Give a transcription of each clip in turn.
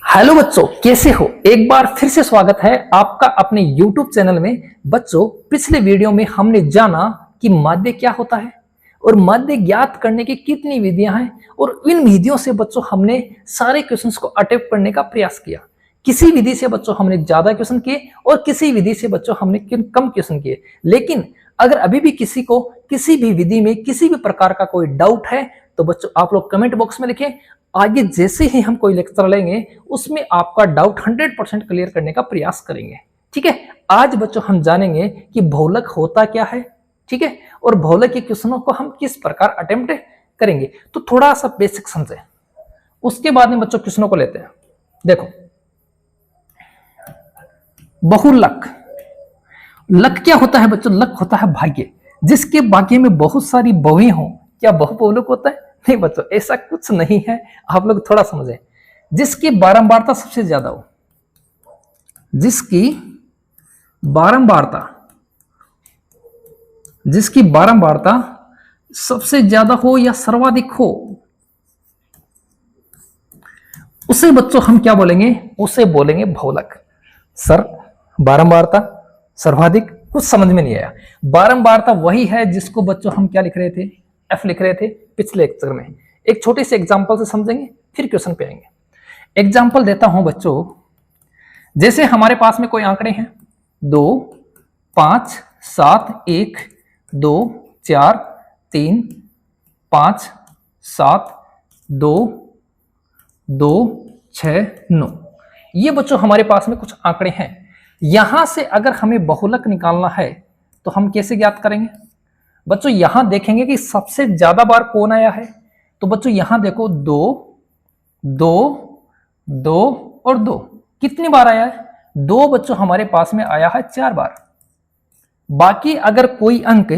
Hello बच्चों, कैसे हो? एक बार फिर से स्वागत है आपका अपने YouTube चैनल में। बच्चों, पिछले वीडियो में हमने जाना कि माध्य क्या होता है और माध्य ज्ञात करने की कितनी विधियां हैं, और इन विधियों से बच्चों हमने सारे क्वेश्चंस को अटेम्प्ट करने का प्रयास किया। किसी विधि से बच्चों हमने ज्यादा क्वेश्चन किए और किसी विधि से बच्चों हमने कम क्वेश्चन किए। लेकिन अगर अभी भी किसी को किसी भी विधि में किसी भी प्रकार का कोई डाउट है तो बच्चों आप लोग कमेंट बॉक्स में लिखें। आगे जैसे ही हम कोई लेक्चर लेंगे उसमें आपका डाउट 100% क्लियर करने का प्रयास करेंगे। ठीक है, आज बच्चों हम जानेंगे कि बहुलक होता क्या है। ठीक है, और बहुलक के क्वेश्चनों को हम किस प्रकार अटेम्प्ट करेंगे, तो थोड़ा सा बेसिक समझे, उसके बाद में बच्चों क्वेश्चनों को लेते हैं। देखो, बहुलक, लक क्या होता है बच्चों? लक होता है भाग्य। जिसके भाग्य में बहुत सारी बहुएं हो, क्या बहुलक होता है? नहीं बच्चों, ऐसा कुछ नहीं है। आप लोग थोड़ा समझें। जिसकी बारंबारता सबसे ज्यादा हो, जिसकी बारंबारता सबसे ज्यादा हो या सर्वाधिक हो, उसे बच्चों हम क्या बोलेंगे? उसे बोलेंगे बहुलक। सर, बारंबारता, सर्वाधिक, कुछ समझ में नहीं आया। बारंबारता वही है जिसको बच्चों हम क्या लिख रहे थे? एफ लिख रहे थे पिछले लेक्चर में। एक छोटे से एग्जांपल से समझेंगे, फिर क्वेश्चन पे आएंगे। एग्जांपल देता हूं बच्चों। जैसे हमारे पास में कोई आंकड़े हैं 2, 5, 7, 1, 2, 4, 3, 5, 7, 2, 2, 6, 9। ये बच्चों हमारे पास में कुछ आंकड़े हैं। यहां से अगर हमें बहुलक निकालना है तो हम कैसे ज्ञात करेंगे? बच्चों यहां देखेंगे कि सबसे ज्यादा बार कौन आया है। तो बच्चों यहां देखो, 2, 2, 2 और 2 कितनी बार आया है? 2 बच्चों हमारे पास में आया है 4 बार। बाकी अगर कोई अंक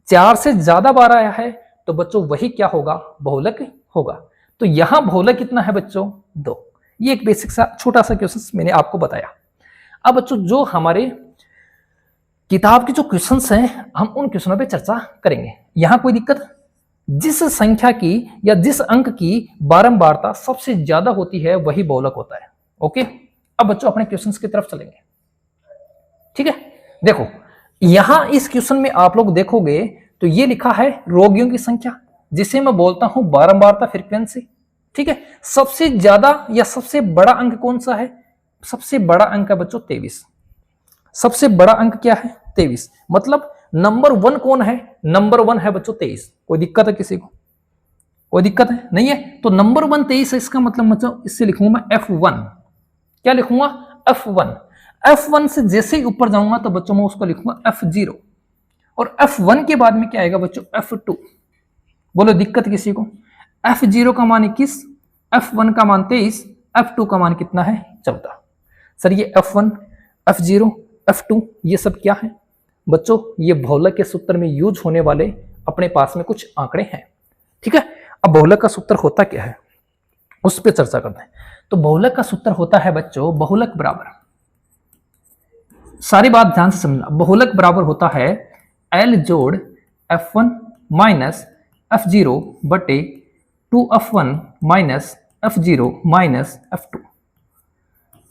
4 से ज्यादा बार आया है तो बच्चों वही क्या होगा? बहुलक होगा। तो यहां बहुलक कितना है बच्चों? 2। ये एक बेसिक सा छोटा सा क्वेश्चन मैंने आपको बताया। अब बच्चों जो हमारे किताब के जो क्वेश्चंस हैं, हम उन क्वेश्चनों पे चर्चा करेंगे। यहां कोई दिक्कत? जिस संख्या की या जिस अंक की बारंबारता सबसे ज्यादा होती है वही बहुलक होता है। ओके, अब बच्चों अपने क्वेश्चंस की तरफ चलेंगे। ठीक है, देखो यहां इस क्वेश्चन में आप लोग देखोगे तो ये लिखा है रोगियों की संख्या, जिसे मैं बोलता हूं बारंबारता, फ्रीक्वेंसी। ठीक है, सबसे ज्यादा या सबसे बड़ा अंक कौन सा है? सबसे बड़ा अंक है बच्चों 23। सबसे बड़ा अंक क्या है? 23। मतलब नंबर 1 कौन है? नंबर 1 है बच्चों 23। कोई दिक्कत है किसी को? कोई दिक्कत है? नहीं है। तो नंबर 1 23 है, इसका मतलब बच्चों इससे लिखूंगा मैं F1। क्या लिखूंगा? F1। F1 से जैसे ही ऊपर जाऊंगा तो बच्चों मैं उसको लिखूंगा F0, और F1 के बाद में क्या आएगा बच्चों? F2। बोलो दिक्कत किसी को? F0 का मान 21, F1 का मान 23, F2 का मान कितना है? 14। सर ये F1, F0, F2 ये सब क्या है बच्चों? ये बहुलक के सूत्र में यूज होने वाले अपने पास में कुछ आंकड़े हैं। ठीक है, अब बहुलक का सूत्र होता क्या है उस पर चर्चा करते हैं। तो बहुलक का सूत्र होता है बच्चों, बहुलक बराबर, सारी बात ध्यान से समझना, बहुलक बराबर होता है L जोड़ F1 माइनस F0 बटे 2F1 minus F0 minus F2,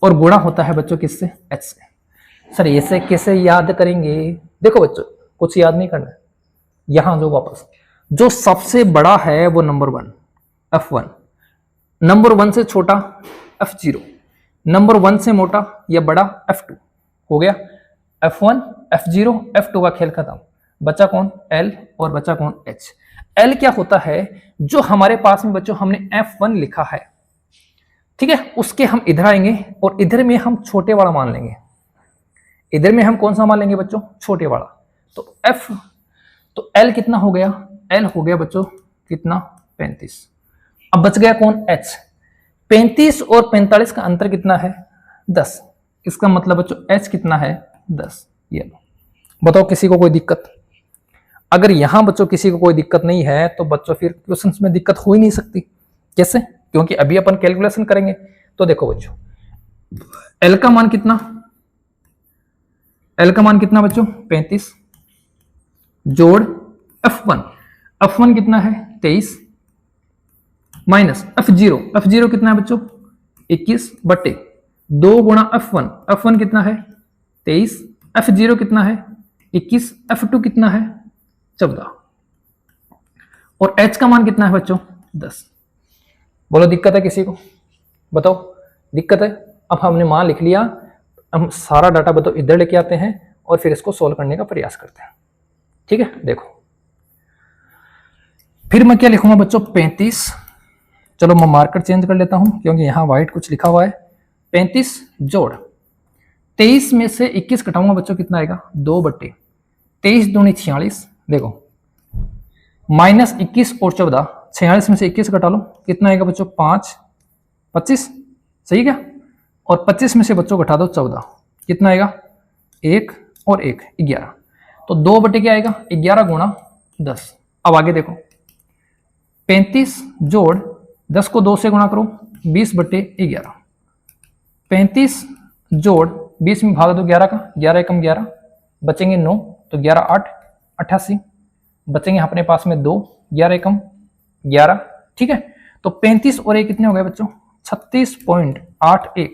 और गुणा होता है बच्चों किससे? H से। सर ऐसे कैसे याद करेंगे? देखो बच्चों, कुछ याद नहीं करना है। यहां जो वापस जो सबसे बड़ा है वो नंबर 1 F1, नंबर 1 से छोटा F0, नंबर 1 से मोटा या बड़ा F2। हो गया F1, F0, F2 का खेल खत्म। बचा कौन? L, और बचा कौन? H। L क्या होता है? जो हमारे पास में बच्चों हमने F1 लिखा है, ठीक है, उसके हम इधर आएंगे और इधर में हम छोटे वाला मान लेंगे। इधर में हम कौन सा मान लेंगे बच्चों? छोटे वाला। तो F, तो L कितना हो गया? L हो गया बच्चों कितना? 35। अब बच गया कौन? H। 35 और 45 का अंतर कितना है? 10। इसका मतलब बच्चों H कितना है? 10। ये बताओ किसी को कोई दिक्कत? अगर यहां बच्चों किसी को कोई दिक्कत नहीं है तो बच्चों फिर क्वेश्चंस में दिक्कत हो ही नहीं सकती। कैसे? क्योंकि अभी अपन कैलकुलेशन करेंगे। तो देखो बच्चों, L का मान कितना? L का मान कितना बच्चों? 35 जोड़ F1, F1 कितना है? 23 माइनस F0 कितना है बच्चों? 21 बटे 2 गुणा F1, F1 कितना है 23, F0 कितना है 21, F2 कितना है 14 और H का मान कितना है बच्चों 10। बोलो दिक्कत है किसी को, बताओ दिक्कत है। अब हमने मान लिख लिया, हम सारा डाटा बताओ इधर लेके आते हैं और फिर इसको सोल्व करने का प्रयास करते हैं। ठीक है, देखो फिर मैं क्या लिखूंगा बच्चों 35, चलो मैं मार्कर चेंज कर लेता हूं क्योंकि यहां व्हाइट कुछ लिखा हुआ है। 35 जोड़ 23 में से 21 कटाऊंगा बच्चों, कितना आएगा 2 बट्टे 23 दूनी 46, देखो माइनस 21 और 14, 46 में से 21 कटा लो, कितना आएगा बच्चों 5 25, सही क्या, और 25 में से बच्चों घटा दो 14, कितना आएगा 1 और 1 11, तो 2 बटे क्या आएगा 11 गुणा 10। अब आगे देखो 35 जोड़ 10 को 2 से गुणा करो 20 बटे 11, 35 जोड़ 20 में भाग दो 11 का, 11 एकम 11 बचेंगे 9, तो 11 8 88 बचेंगे अपने पास में 2, 11 एकम 11। ठीक है, तो 35 और 1 कितने हो गए बच्चों 36.81।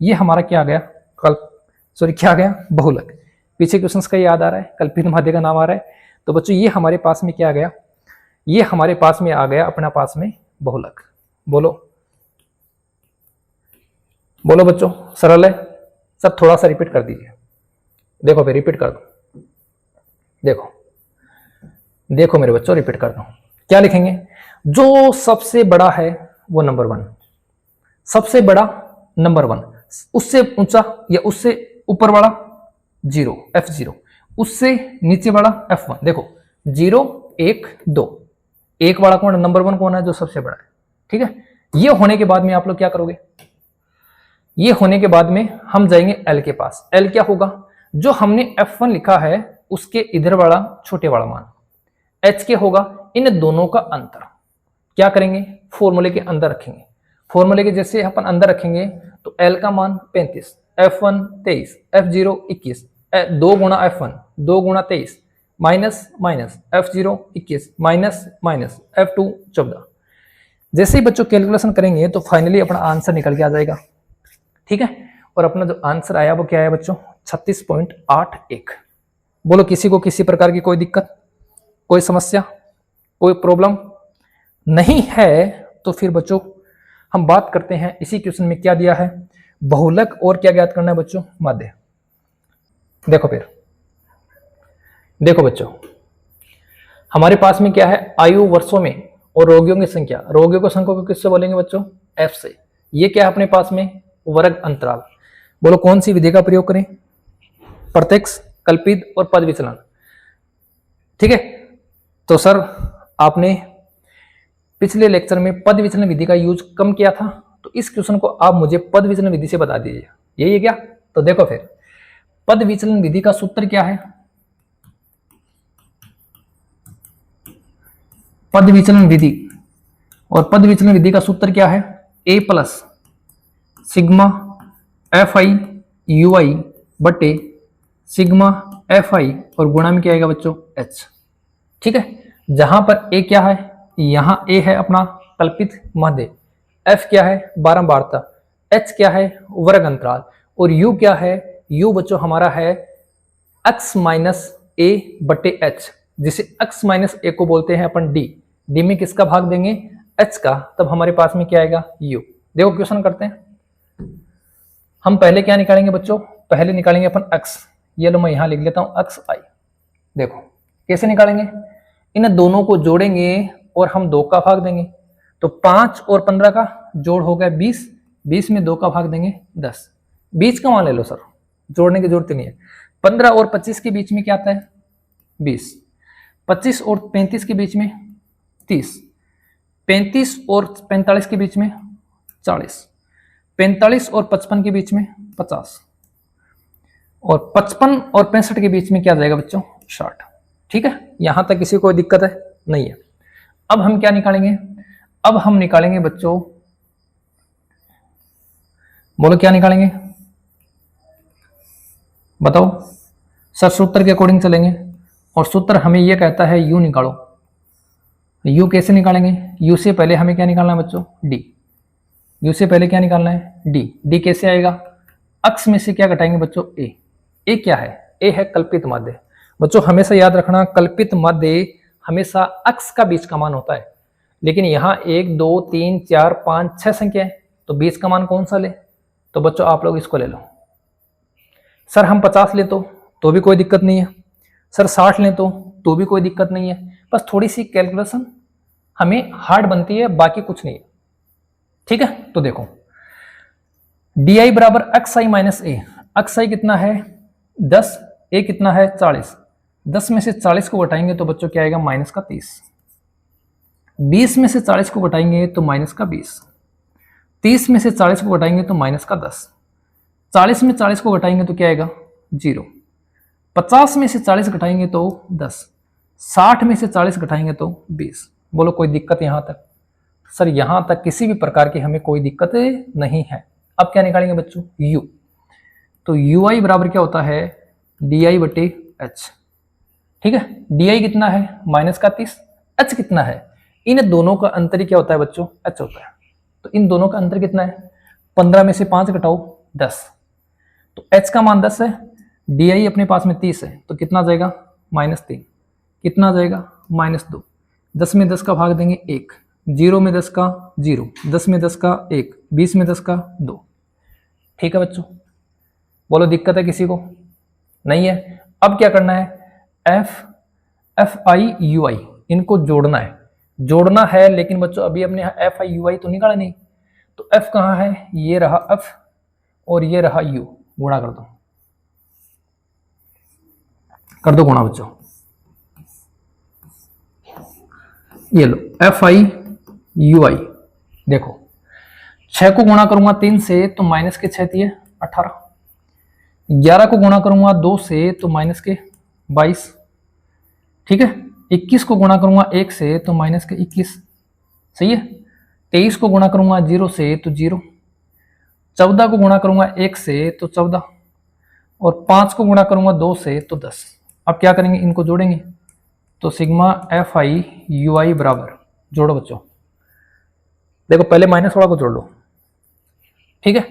ये हमारा क्या आ गया क्या आ गया बहुलक। पीछे क्वेश्चंस का याद आ रहा है, कल्पित माध्य का नाम आ रहा है, तो बच्चों ये हमारे पास में क्या आ गया, ये हमारे पास में आ गया अपना पास में बहुलक। बोलो बोलो बच्चों, सरल है सब, थोड़ा सा रिपीट कर दीजिए। देखो फिर रिपीट कर दो, देखो देखो मेरे बच्चों रिपीट कर दो। क्या लिखेंगे, जो सबसे बड़ा है वो नंबर 1, सबसे बड़ा नंबर 1, उससे ऊंचा या उससे ऊपर वाला 0 F0, उससे नीचे वाला F1। देखो 0 1 2, 1 वाला कौन है नंबर 1 कौन है जो सबसे बड़ा है। ठीक है, ये होने के बाद में आप लोग क्या करोगे, ये होने के बाद में हम जाएंगे L के पास। L क्या होगा, जो हमने F1 लिखा है उसके इधर वाला छोटे वाला मान। H के होगा इन दोनों का अंतर, क्या करेंगे फॉर्मूले के अंदर रखेंगे। फॉर्मूले के जैसे अपन अंदर रखेंगे तो L का मान 35, F1 23, F0 21, 2 गुणा F1 2 गुणा 23 minus minus F0 21 minus minus F2 14। जैसे ही बच्चों कैलकुलेशन करेंगे तो फाइनली अपना आंसर निकल के आ जाएगा। ठीक है, और अपना जो आंसर आया वो क्या आया बच्चों 36.81। बोलो किसी को किसी प्रकार की कोई दिक्कत, कोई समस्या, कोई प्रॉब्लम नहीं है तो फिर बच्चों हम बात करते हैं इसी क्वेश्चन में क्या दिया है, बहुलक और क्या ज्ञात करना है बच्चों माध्य। देखो फिर देखो बच्चों हमारे पास में क्या है, आयु वर्षों में और रोगियों की संख्या। रोगियों की संख्या को किससे बोलेंगे बच्चों F से। ये क्या है अपने पास में वर्ग अंतराल। बोलो कौन सी विधि का प्रयोग करें, प्रत्यक्ष, कल्पित और पद विचलन। ठीक है, तो सर आपने पिछले लेक्चर में पद विचलन विधि का यूज कम किया था, तो इस क्वेश्चन को आप मुझे पद विचलन विधि से बता दीजिए, यही है क्या। तो देखो फिर पद विचलन विधि का सूत्र क्या है, पद विचलन विधि, और पद विचलन विधि का सूत्र क्या है a plus sigma F I U I बटे सिग्मा एफ आई और गुणा में क्या आएगा बच्चों h। ठीक है, जहां पर a क्या है, यहां a है अपना कल्पित माध्य, f क्या है बारंबारता, h क्या है वर्ग अंतराल और u क्या है, u बच्चों हमारा है x माइनस a बटे h, जिसे x माइनस a को बोलते हैं अपन d। d में किसका भाग देंगे h का, तब हमारे पास में क्या आएगा u। देखो क्वेश्चन करते हैं, हम पहले क्या निकालेंगे बच्चों, पहले निकालेंगे अपन x। ये लो मैं यहां लिख लेता हूं x i। देखो कैसे निकालेंगे, इन दोनों को जोड़ेंगे और हम 2 का भाग देंगे, तो 5 और 15 का जोड़ हो गया 20, 20 में 2 का भाग देंगे 10। 20 का मान ले लो सर, जोड़ने की जरूरत नहीं है। 15 और 25 के बीच में क्या आता है 20, 25 और 35 के बीच में 30, 35 और 45 के बीच में 40, 45 और 55 के बीच में 50 और 55 और 65 के बीच में क्या जाएगा बच्चों 60। ठीक है, यहां तक किसी को कोई दिक्कत है नहीं है। अब हम क्या निकालेंगे, अब हम निकालेंगे बच्चों, बोलो क्या निकालेंगे बताओ। सर सूत्र के अकॉर्डिंग चलेंगे और सूत्र हमें यह कहता है u निकालो। u कैसे निकालेंगे, u से पहले हमें क्या निकालना है बच्चों d। यू से पहले क्या निकालना है, डी। डी कैसे आएगा, अक्स में से क्या घटाएंगे बच्चों, ए। ए क्या है, ए है कल्पित माध्य। बच्चों हमेशा याद रखना, कल्पित माध्य हमेशा अक्स का बीच का मान होता है, लेकिन यहाँ 1 2 3 4 5 6 संख्या है, तो बीच का मान कौन सा ले, तो बच्चों आप लोग इसको ले लो। सर हम 50 ले तो भी कोई दिक्कत नहीं है, सर 60 लें तो भी कोई दिक्कत नहीं है, बस थोड़ी सी कैलकुलेशन हमें हार्ड बनती है, बाकी कुछ नहीं है, ठीक है। तो देखो डी आई बराबर एक्स आई माइनस ए। एक्स आई कितना है 10, ए कितना है 40। 10 में से 40 को घटाएंगे तो बच्चों क्या आएगा, माइनस का 30। 20 में से 40 को घटाएंगे तो माइनस का 20। 30 में से 40 को घटाएंगे तो माइनस का 10। 40 में 40 को घटाएंगे तो क्या आएगा 0। 50 में से 40 घटाएंगे तो 10। 60 में से 40 घटाएंगे तो 20। बोलो कोई दिक्कत यहाँ तक, सर यहाँ तक किसी भी प्रकार की हमें कोई दिक्कत नहीं है। अब क्या निकालेंगे बच्चों, u। तो यू आई बराबर क्या होता है, डी आई बटे एच, ठीक है। डी आई कितना है माइनस का 30, एच कितना है, इन दोनों का अंतर क्या होता है बच्चों, एच होता है। तो इन दोनों का अंतर कितना है, 15 में से 5 घटाओ 10, तो एच का मान 10 है, डी आई अपने पास में 30 है, तो कितना जाएगा -3, कितना जाएगा -2। 10 में 10 का भाग देंगे 1, 0 में 10 का 0, 10 में 10 का 1, 20 में 10 का 2, ठीक है बच्चों। बोलो दिक्कत है किसी को, नहीं है। अब क्या करना है, एफ आई यू आई इनको जोड़ना है, लेकिन बच्चों अभी अपने यहाँ एफ आई यू आई तो निकाला नहीं, तो एफ कहाँ है, ये रहा एफ और ये रहा यू, गुणा कर दो गुणा बच्चों। ये लो एफ आई यू आई, देखो 6 को गुणा करूंगा 3 से तो माइनस के 6 दिए 18, 11 को गुणा करूंगा 2 से तो माइनस के 22, ठीक है। 21 को गुणा करूंगा 1 से तो माइनस के 21, सही है। 23 को गुणा करूंगा 0 से तो 0, 14 को गुणा करूंगा 1 से तो 14, और 5 को गुणा करूंगा 2 से तो 10। अब क्या करेंगे, इनको जोड़ेंगे, तो सिग्मा एफ आई यू आई बराबर, जोड़ो बच्चों, देखो पहले माइनस वाला को जोड़ लो, ठीक है।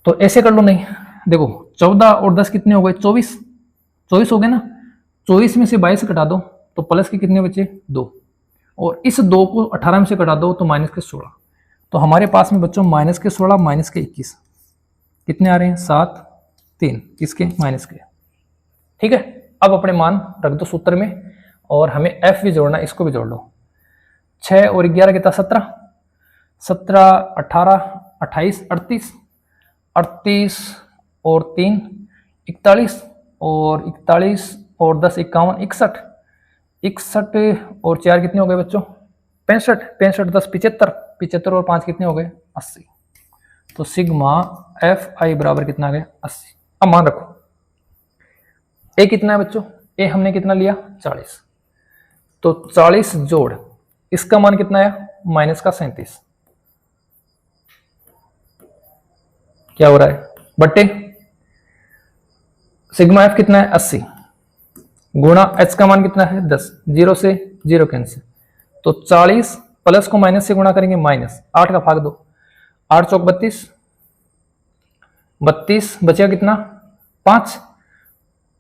तो ऐसे कर लो, नहीं देखो 14 और 10 कितने हो गए, 24 हो गए ना। 24 में से 22 घटा दो तो प्लस के कितने बचे 2, और इस 2 को 18 में से घटा दो तो माइनस के 16। तो हमारे पास में बच्चों माइनस के 16 माइनस के 21 कितने आ रहे हैं 7, 3 किसके माइनस के, ठीक है। अब अपने मान रख दो सूत्र में, और हमें एफ भी जोड़ना, इसको भी जोड़ लो। 6 और 11 कितना 17, 17 18 28 38, 38 और 3 41, और 41 और 10 51 61, 61 और 4 कितने हो गए बच्चों 65, 65 10 75, 75 और 5 कितने हो गए 80। तो सिग्मा एफ आई बराबर कितना आ गया 80। अब मान रखो ए कितना है बच्चों, ए हमने कितना लिया 40, तो 40 जोड़ इसका मान कितना है माइनस का 37, क्या हो रहा है बट्टे सिग्मा एफ कितना है 80 गुणा एच का मान कितना है 10, 0 से 0 कैंसिल, तो 40 प्लस को माइनस से गुणा करेंगे माइनस, 8 का भाग दो, 8 चौक 32, 32 बचेगा कितना 5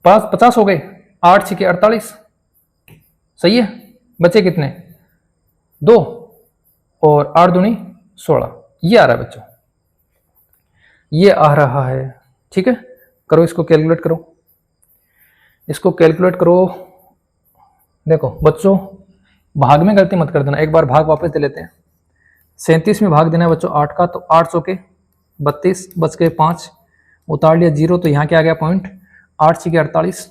50 हो गए, 8 6 48, सही है। बचे कितने 2 और 8 दूनी 16, ये आ रहा है बच्चों, ये आ रहा है, ठीक है। करो इसको कैलकुलेट करो, इसको कैलकुलेट करो। देखो बच्चों भाग में गलती मत कर देना, एक बार भाग वापस दे लेते हैं। 37 में भाग देना है बच्चों 8 का, तो 8 चौके 32 बच गए 5, उतार लिया 0, तो यहाँ क्या आ गया पॉइंट, 8 6 48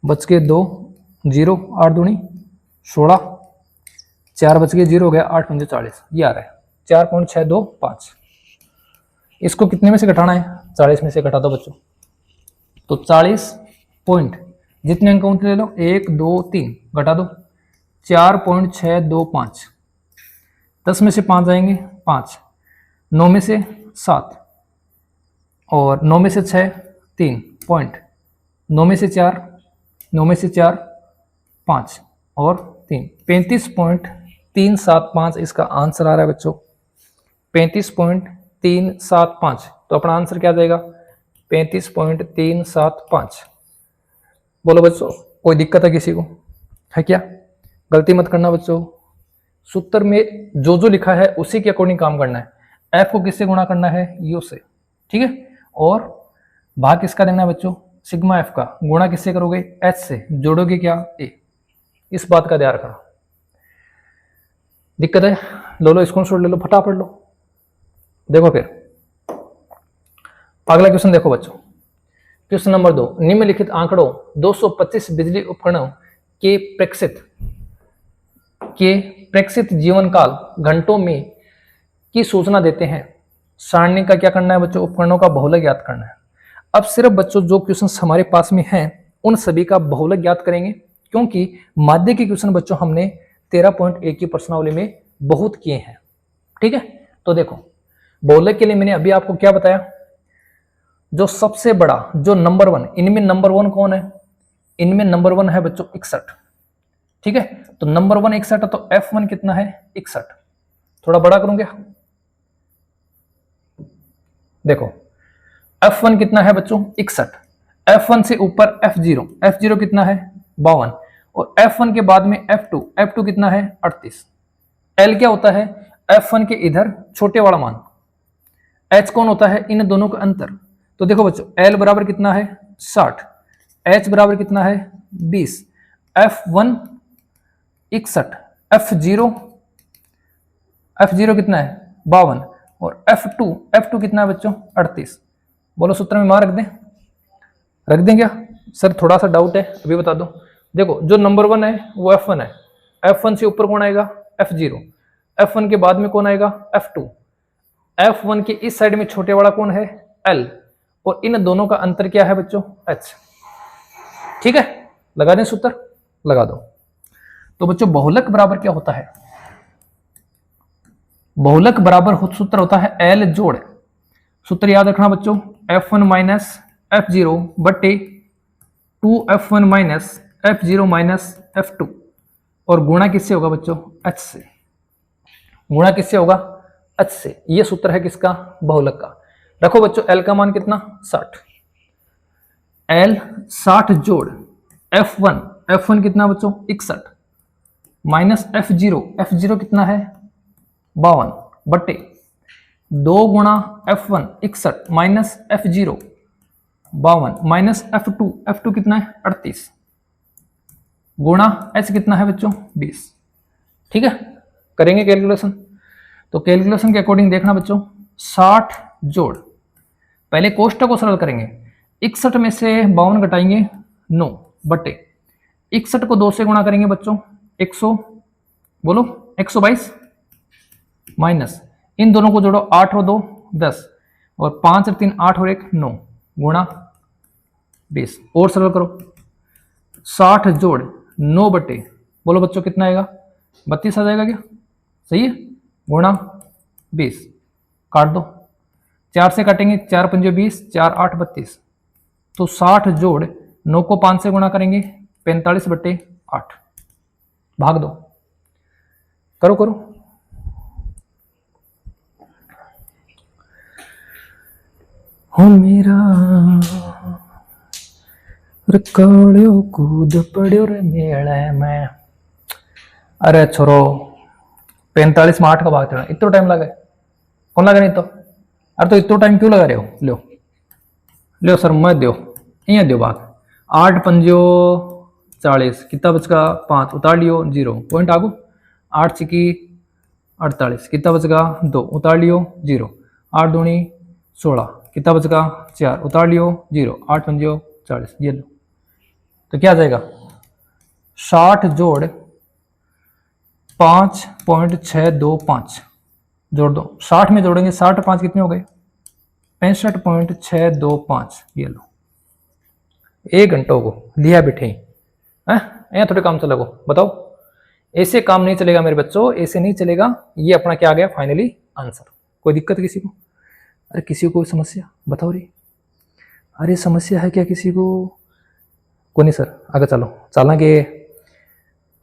बच के 2 0, 8 दूनी 16, 4 बच गए 0 हो गया 8 5 40, ये आ रहा है 4.625। इसको कितने में से घटाना है 40 में से घटा दो बच्चों, तो 40 पॉइंट जितने अंक उतने ले लो 1 2 3 घटा दो 4.625, 10 में से 5 जाएंगे 5, 9 में से 7 और 9 में से 6 3 पॉइंट, 9 में से 4 9 में से 4 5 और 3 35.375 इसका आंसर आ रहा है बच्चों। 35.375। तो अपना आंसर क्या जाएगा 35.375। बोलो बच्चों, कोई दिक्कत है किसी को, है क्या? गलती मत करना बच्चों, सूत्र में जो जो लिखा है उसी के अकॉर्डिंग काम करना है। एफ को किससे गुणा करना है, यू से, ठीक है। और भाग किसका देना है बच्चों, सिग्मा एफ का। गुणा किससे करोगे, एच से, जोड़ोगे क्या, ए। इस बात का ध्यान रखना। दिक्कत है, लो स्क्रीनशॉट ले लो, फटाफट लो। देखो फिर अगला क्वेश्चन देखो बच्चों, क्वेश्चन नंबर 2। निम्नलिखित आंकड़ों 225 बिजली उपकरणों के प्रेक्षित जीवन काल घंटों में की सूचना देते हैं। सारणी का क्या करना है बच्चों, उपकरणों का बहुलक ज्ञात करना है। अब सिर्फ बच्चों जो क्वेश्चन हमारे पास में हैं उन सभी का बहुलक ज्ञात करेंगे, क्योंकि माध्य के क्वेश्चन बच्चों हमने 13.1 की प्रश्नावली में बहुत किए हैं, ठीक है। तो देखो बहुलक के लिए मैंने अभी आपको क्या बताया, जो सबसे बड़ा, जो नंबर 1, इनमें नंबर 1 कौन है, इनमें नंबर 1 है बच्चों 61, ठीक है। तो नंबर 1 61 है, तो F1 कितना है 61। थोड़ा बड़ा करूं क्या, देखो F1 कितना है बच्चों 61, F1 से ऊपर F0 कितना है 52, और F1 के बाद में F2 कितना है 38। L क्या होता है, F1 के इधर छोटे वाला मान, H कौन होता है, इन दोनों का अंतर। तो देखो बच्चों L बराबर कितना है 60, H बराबर कितना है 20, F1 61, F0 कितना है 52, और F2 कितना है बच्चों 38। बोलो सूत्र में मान रख दें क्या सर, थोड़ा सा डाउट है अभी बता दो। देखो जो नंबर 1 है वो F1 है, F1 से ऊपर कौन आएगा F0, F1 के बाद में कौन आएगा F2, F1 के इस साइड में छोटे वाला कौन है L, और इन दोनों का अंतर क्या है बच्चों H, ठीक है। लगा दें सूत्र, लगा दो। तो बच्चों बहुलक बराबर क्या होता है, बहुलक बराबर सूत्र होता है L जोड़, सूत्र याद रखना बच्चों, F1 माइनस F0 बटे 2F1 minus F0 minus F2, और गुणा किससे होगा बच्चों H से, गुणा किससे होगा H से। यह सूत्र है किसका, बहुलक का। रखो बच्चों L का मान कितना 60, L 60 जोड़ F1 कितना बच्चों 61 माइनस F0 कितना है 52 बटे 2 गुणा F1 61 minus F0 52 minus F2 कितना है 38 गुणा H कितना है बच्चों 20, ठीक है। करेंगे कैलकुलेशन, तो कैलकुलेशन के अकॉर्डिंग देखना बच्चों 60 जोड़, पहले कोष्टक को सरल करेंगे, 61 में से 52 घटाएंगे 9 बटे 61 को 2 से गुणा करेंगे बच्चों 122 माइनस इन दोनों को जोड़ो 8 और 2 10 और 5 और 3 8 और 1 9 गुणा 20, और सरल करो 60 जोड़ 9 बटे, बोलो बच्चों कितना आएगा 32 आ जाएगा क्या, सही है, गुणा 20, काट दो 4 से काटेंगे 4 पंजे 20 4 8 32, तो 60 जोड़ 9 को 5 से गुणा करेंगे 45 बटे 8, भाग दो, करो हो मेरा कालियो कूद पड़ो रे मेले में। अरे छोरो 45 में 8 का भाग देना, इतना टाइम लगा कौन लगा, नहीं तो अरे तो इतना टाइम क्यों लगा रहे हो, लो सर मत दो, यहाँ दो भाग 8 पंजो 40 कितना बचगा 5 उतार लियो 0 पॉइंट आगो 8 चिकी 48 कितना बचगा 2 उतार लियो 0 8 दूनी 16 कितना बचगा 4 उतार लियो 0 8 पंजो 40, ये लो तो क्या आ जाएगा 60 जोड़ 5.625 जोड़ दो, 60 में जोड़ेंगे 60 5 कितने हो गए 65.625, ये लो 1 घंटों को लिया बैठे यहाँ थोड़े काम चलेगा, बताओ ऐसे काम नहीं चलेगा मेरे बच्चों, ऐसे नहीं चलेगा। ये अपना क्या आ गया फाइनली आंसर। कोई दिक्कत किसी को, अरे किसी को कोई समस्या बताओ रे, अरे समस्या है क्या किसी को, को नहीं सर आगे चलो चलना के।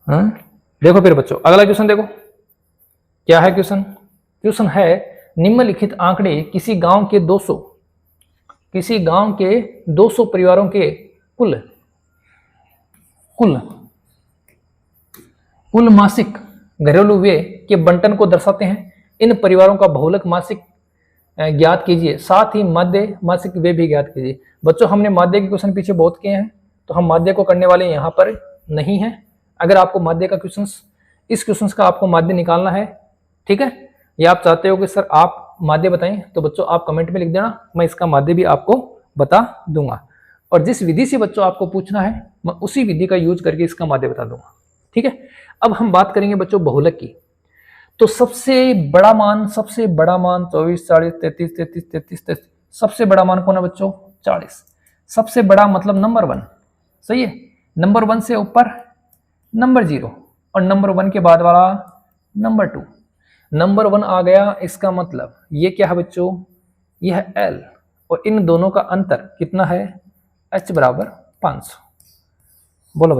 हाँ देखो फिर बच्चों अगला क्वेश्चन देखो क्या है, क्वेश्चन है निम्नलिखित आंकड़े किसी गांव के 200 परिवारों के कुल मासिक घरेलू व्यय के बंटन को दर्शाते हैं। इन परिवारों का बहुलक मासिक ज्ञात कीजिए, साथ ही माध्य मासिक व्यय भी ज्ञात कीजिए। बच्चों हमने माध्य के क्वेश्चन पीछे बहुत किए हैं, तो हम माध्य को करने वाले यहाँ पर नहीं है। अगर आपको माध्य का क्वेश्चन, इस क्वेश्चन का आपको माध्य निकालना है, ठीक है, या आप चाहते हो कि सर आप माध्य बताएं, तो बच्चों आप कमेंट में लिख देना, मैं इसका माध्य भी आपको बता दूंगा। और जिस विधि से बच्चों आपको पूछना है, मैं उसी विधि का यूज करके इसका माध्य बता दूंगा, ठीक है। अब हम बात करेंगे बच्चों बहुलक की। तो सबसे बड़ा मान 24, 40, 33, 33, 33, 33, सबसे बड़ा मान कौन है बच्चों? 40। सबसे बड़ा मतलब नंबर 1, सही है। नंबर 1 से ऊपर नंबर 0 और नंबर 1 के बाद वाला नंबर 2। नंबर 1 आ गया, इसका मतलब ये क्या है बच्चों? यह है L, और इन दोनों का अंतर कितना है? H बराबर 500। बोलो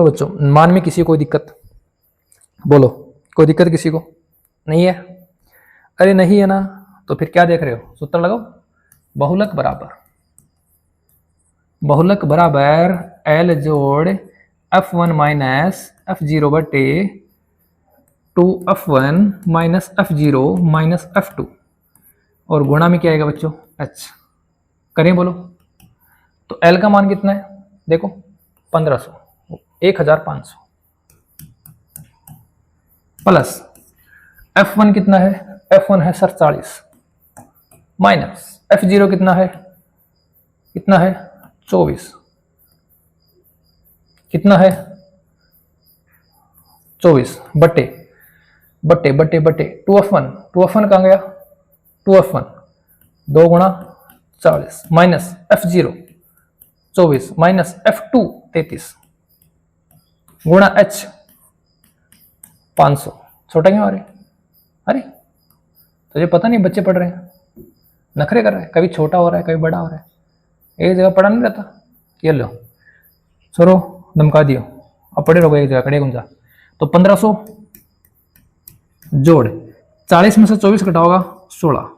बच्चों, मान में किसी को कोई दिक्कत? बोलो, कोई दिक्कत किसी को नहीं है? अरे नहीं है ना, तो फिर क्या देख रहे हो? सूत्र लगाओ। बहुलक बराबर L जोड़ F1 माइनस F0 बटे 2F1 minus F0 minus F2, और गुणा में क्या आएगा बच्चों? H। करें बोलो, तो L का मान कितना है? देखो 1500, 1500 प्लस F1 कितना है? F1 है सर 40, माइनस F0 कितना है? 24, कितना है? 24 बटे 2F1 कहाँ गया? 2F1 2 गुणा 40 माइनस F0 24 माइनस F2 33 गुणा H 500। छोटा क्यों आ रहे? अरे तो ये पता नहीं, बच्चे पढ़ रहे हैं, नखरे कर रहे हैं, कभी छोटा हो रहा है कभी बड़ा हो रहा है, एक जगह पढ़ा नहीं रहता। ये लो छोरो, धमका दियो, अब पढ़े रहो एक जगह, खड़े गुंजा। तो 1500 जोड़ 40 में से 24 घटाओगा 16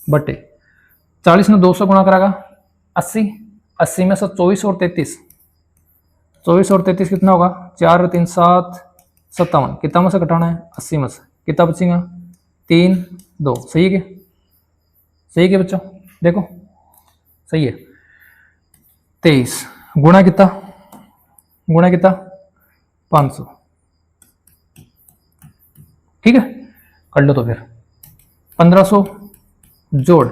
बटे 40 में 200 गुणा करागा 80, 80 में से 24 और 33, 24 और 33 कितना होगा? 4 और 3 7, 57। कितना में से घटाना है? 80 में से। कितना बचेगा? 3 2। सही है क्या? सही है क्या बच्चों? देखो सही है। 23 गुणा कितना? 500, ठीक है, कर लो। तो फिर 1500 जोड़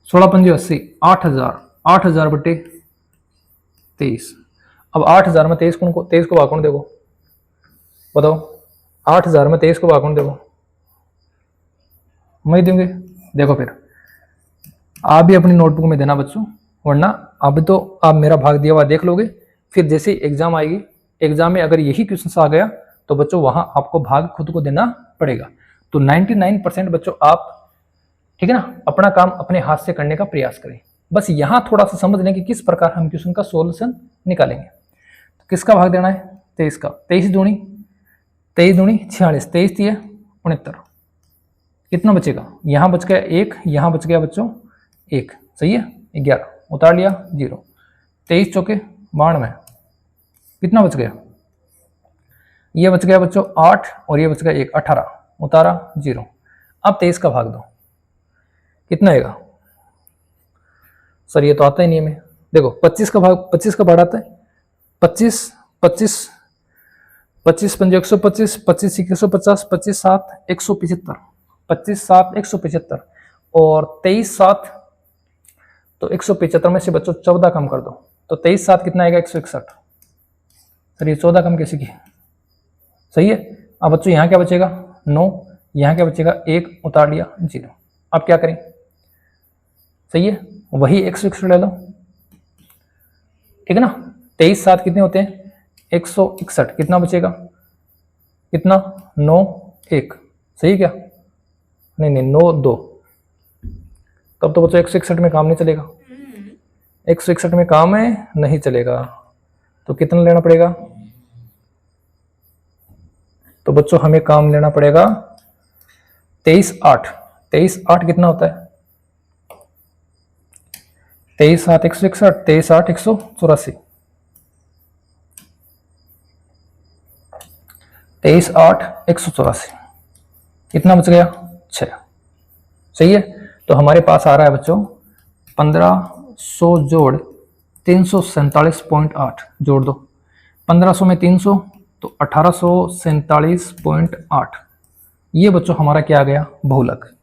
16 पंजे 80, 8000 बटे 23। अब 8000 में 23 को भाग कौन देखो? बताओ, 8000 में 23 को भाग कौन देखो? मैं दूंगे। देखो फिर आप भी अपनी नोटबुक में देना बच्चों, वरना अब तो आप मेरा भाग दिया हुआ देख लोगे, फिर जैसे एग्जाम आएगी, एग्जाम में अगर यही क्वेश्चन आ गया तो बच्चों वहां आपको भाग खुद को देना पड़ेगा। तो 99% बच्चों आप, ठीक है ना, अपना काम अपने हाथ से करने का प्रयास करें। बस यहाँ थोड़ा सा समझ लें कि किस प्रकार हम क्वेश्चन का सोल्यूशन निकालेंगे। तो किसका भाग देना है? 23 का। 23 दूनी 46, 23 दिए 69। कितना बचेगा? यहाँ बच गया 1, यहाँ बच गया बच्चों 1, सही है। 11 उतार लिया 0, 23 चौके 92, कितना बच गया? ये बच गया बच्चों 8 और ये बच गया 1, 18 उतारा 0। अब 23 का भाग दो, कितना आएगा? सर ये तो आता ही नहीं हमें। देखो 25 का भाग आता है 25 पंजे 125, 25 150, 25 7 175, 25 7 175 और 23 7 तो 175 में से बच्चों 14 कम कर दो, तो 23 7 कितना आएगा? 161। सर ये 14 कम कैसे की? सही है। अब बच्चों यहाँ क्या बचेगा? 9, यहाँ क्या बचेगा? 1 उतार लिया 0। अब क्या करें? सही है, वही 161 ले लो, ठीक है ना। 23 7 कितने होते हैं? 161। कितना बचेगा? कितना? 9 1, सही है क्या? नहीं 9 2। तब तो बच्चों 161 में काम नहीं चलेगा, 161 में काम है नहीं चलेगा। तो कितना लेना पड़ेगा? तो बच्चों हमें काम लेना पड़ेगा 23/8, 23/8 कितना होता है? 23/7 161, 23/8 184, 23/8 184, कितना बच गया? 6। सही है। तो हमारे पास आ रहा है बच्चों 1500 जोड़ 347.8, जोड़ दो 1500 में 300 तो 1847.8। ये बच्चों हमारा क्या आ गया? बहुलक।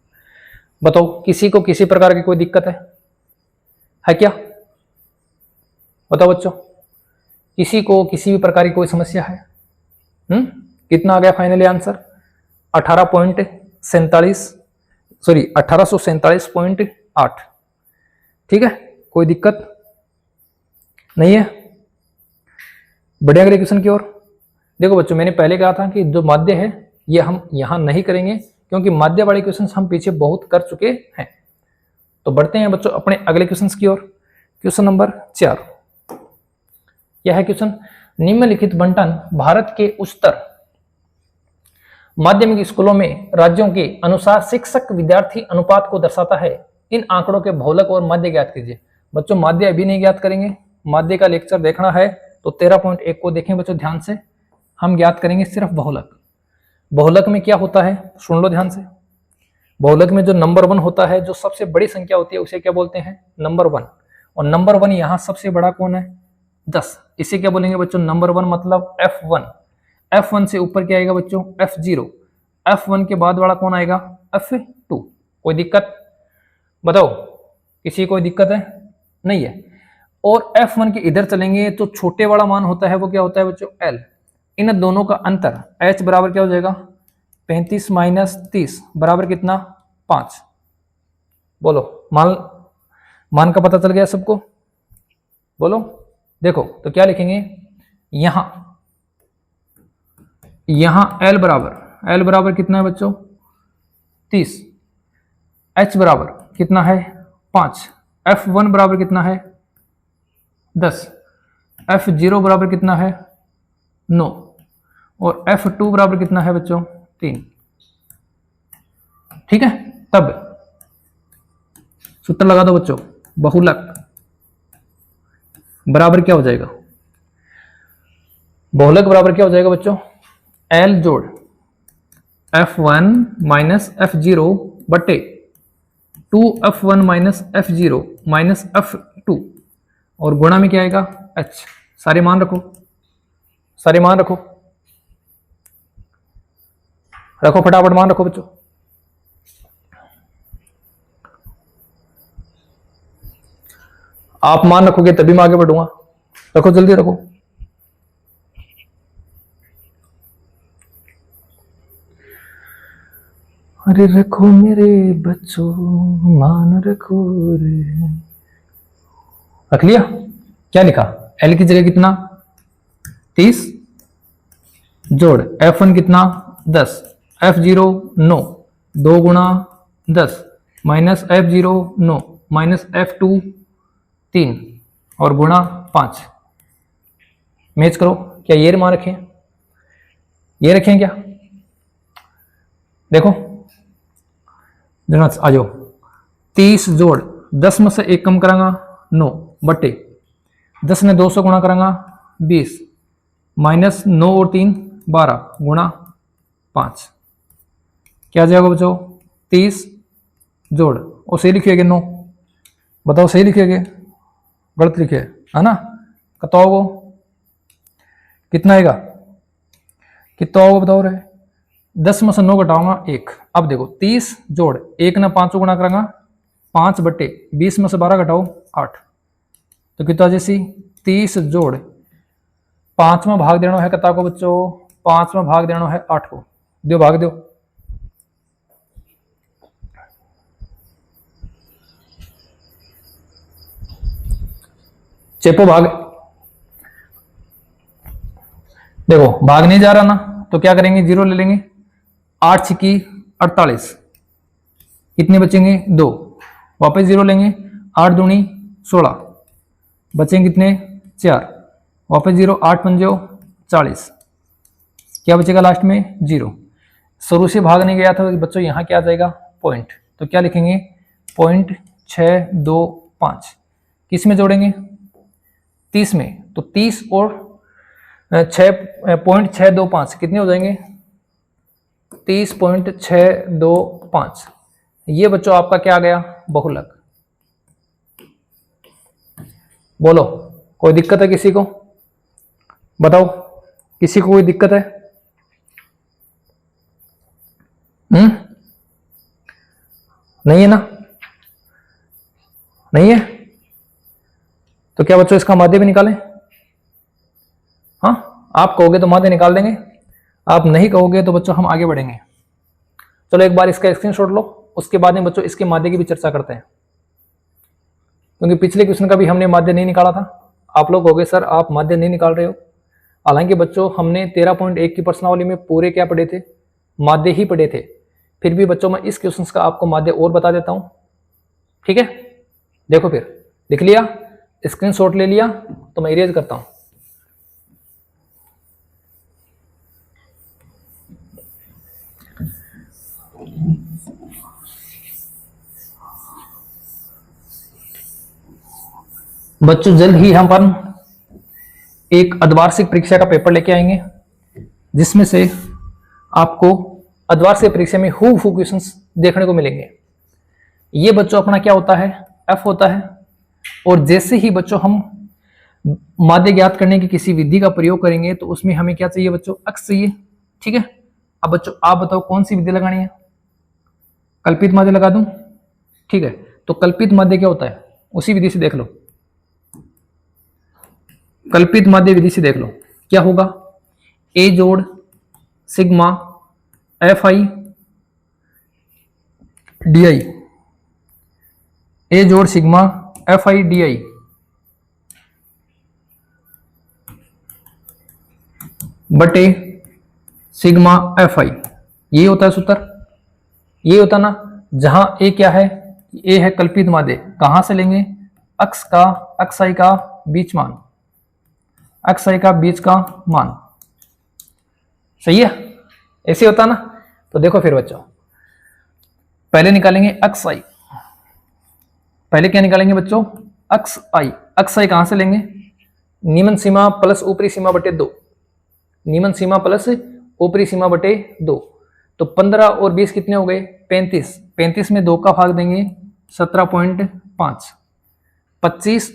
बताओ किसी को किसी प्रकार की कोई दिक्कत है क्या? बताओ बच्चों, किसी को किसी भी प्रकार की कोई समस्या है? कितना आ गया फाइनली आंसर? 1847.8। ठीक है, कोई दिक्कत नहीं है? बढ़िया अगले क्वेश्चन की ओर। देखो बच्चों, मैंने पहले कहा था कि जो माध्य है ये हम यहां नहीं करेंगे, क्योंकि माध्य वाले क्वेश्चन हम पीछे बहुत कर चुके हैं। तो बढ़ते हैं बच्चों अपने अगले क्वेश्चन की ओर। क्वेश्चन नंबर 4 यह है क्वेश्चन, निम्नलिखित बंटन भारत के उच्चतर माध्यमिक स्कूलों में राज्यों के अनुसार शिक्षक विद्यार्थी अनुपात को दर्शाता है। इन आंकड़ों के बहुलक और माध्य ज्ञात कीजिए। बच्चों माध्य अभी नहीं ज्ञात करेंगे, माध्य का लेक्चर देखना है तो 13.1 को देखें बच्चों ध्यान से। हम ज्ञात करेंगे सिर्फ बहुलक। बहुलक में क्या होता है सुन लो ध्यान से। बहुलक में जो नंबर 1 होता है, जो सबसे बड़ी संख्या होती है, उसे क्या बोलते हैं? नंबर 1। और नंबर 1 यहाँ सबसे बड़ा कौन है? 10। इसे क्या बोलेंगे बच्चों? नंबर 1 मतलब F1। F1 से ऊपर क्या आएगा बच्चों? F0। F1 के बाद वाला कौन आएगा? F2। कोई दिक्कत बताओ? किसी कोई दिक्कत है? नहीं है। और F1 के इधर चलेंगे तो छोटे वाला मान होता है वो क्या होता है बच्चों? L। इन दोनों का अंतर H बराबर क्या हो जाएगा? 35 माइनस 30 बराबर कितना? 5। बोलो, मान का पता चल गया सबको? बोलो। देखो तो क्या लिखेंगे यहां L बराबर कितना है बच्चों? 30। H बराबर कितना है? 5। F1 बराबर कितना है? 10। F0 बराबर कितना है? 9। और F2 बराबर कितना है बच्चों? 3। ठीक है, तब सूत्र लगा दो बच्चों। बहुलक बराबर क्या हो जाएगा? बहुलक बराबर क्या हो जाएगा बच्चों? L जोड़ F1 माइनस F0 बटे 2F1 minus F0 minus F2 और गुणा में क्या आएगा? H। सारे मान रखो, फटाफट मान रखो बच्चों। आप मान रखोगे तभी मैं आगे बढ़ूंगा। रखो, जल्दी रखो। अरे रखो मेरे बच्चों, मान रखो रे। रख लिया? क्या लिखा? L की जगह कितना? 30 जोड़ F1 कितना? 10। F0 9। 2 गुणा 10 माइनस F0 9 माइनस F2 3 और गुणा 5। मैच करो। क्या ये मान रखें? ये रखें क्या? देखो आ जाओ। 30 जोड़ 10 में से 1 कम करांगा 9 बटे 10 ने 200 गुणा करांगा 20 माइनस 9 और 3 12 गुणा 5। क्या जाएगा बच्चों? 30 जोड़ और सही लिखिएगा 9। बताओ सही लिखिएगा गलत लिखे है ना? बताओ कितना आएगा? कितना होगा बताओ रे? 10 में से 9 घटाऊंगा 1। अब देखो 30 जोड़ 1 ने 5 गुणा करूंगा 5 बटे 20 में से 12 घटाओ 8। तो कितना जैसी 30 जोड़ 5 में भाग देना है कता को बच्चों? 5 में भाग देना है 8 को। दो भाग दो। चेपो भाग। देखो भाग नहीं जा रहा ना, तो क्या करेंगे? 0 ले लेंगे। 8 छिकी 48, कितने बचेंगे? 2। वापस 0 लेंगे। 8 दूनी 16, बचेंगे कितने? 4। वापस 0। 8 पंजो 40, क्या बचेगा लास्ट में? 0। शुरू से भाग नहीं गया था तो बच्चों यहाँ क्या आ जाएगा पॉइंट, तो क्या लिखेंगे 0.625 किस में जोड़ेंगे 30 में, तो 30 और 6.625 कितने हो जाएंगे 30.625। ये बच्चों आपका क्या आ गया बहुलक। बोलो कोई दिक्कत है किसी को, बताओ किसी को कोई दिक्कत है? नहीं है ना, नहीं है तो क्या बच्चों इसका माध्य भी निकालें? हाँ आप कहोगे तो माध्य निकाल देंगे, आप नहीं कहोगे तो बच्चों हम आगे बढ़ेंगे। चलो एक बार इसका स्क्रीनशॉट लो, उसके बाद में बच्चों इसके माध्य की भी चर्चा करते हैं, क्योंकि पिछले क्वेश्चन का भी हमने माध्य नहीं निकाला था। आप लोग कहोगे सर आप माध्य नहीं निकाल रहे हो, हालांकि बच्चों हमने 13.1 की प्रश्नावली में पूरे क्या पढ़े थे माध्य ही पढ़े थे, फिर भी बच्चों मैं इस क्वेश्चन का आपको माध्य और बता देता हूं, ठीक है? देखो फिर लिख लिया, स्क्रीनशॉट ले लिया, तो मैं इरेज करता हूं। बच्चों जल्द ही हम एक अर्धवार्षिक परीक्षा का पेपर लेके आएंगे, जिसमें से आपको अर्धवार्षिक परीक्षा में हु क्वेश्चंस देखने को मिलेंगे। ये बच्चों अपना क्या होता है एफ होता है, और जैसे ही बच्चों हम माध्य ज्ञात करने की किसी विधि का प्रयोग करेंगे तो उसमें हमें क्या चाहिए बच्चों अक्स चाहिए, ठीक है? अब बच्चों आप बताओ कौन सी विधि लगानी है? कल्पित माध्य लगा दूं, ठीक है? तो कल्पित माध्य क्या होता है उसी विधि से देख लो, कल्पित माध्य विधि से देख लो क्या होगा, ए जोड़ sigma F I D I, A जोड़ sigma F I D I बटे सिग्मा एफ आई, ये होता है सूत्र, ये होता ना, जहां ए क्या है, ए है कल्पित माध्य, कहां से लेंगे अक्स का अक्स आई का बीच मान, अक्स आई का बीच का मान, सही है? ऐसे होता ना। तो देखो फिर बच्चों पहले निकालेंगे अक्स आई, पहले क्या निकालेंगे बच्चों अक्स आई, अक्स आई कहां से लेंगे निम्न सीमा प्लस ऊपरी सीमा बटे 2, निम्न सीमा प्लस ऊपरी सीमा बटे 2, तो 15 और 20 कितने हो गए 35, 35 में 2 का भाग देंगे 17.5, 25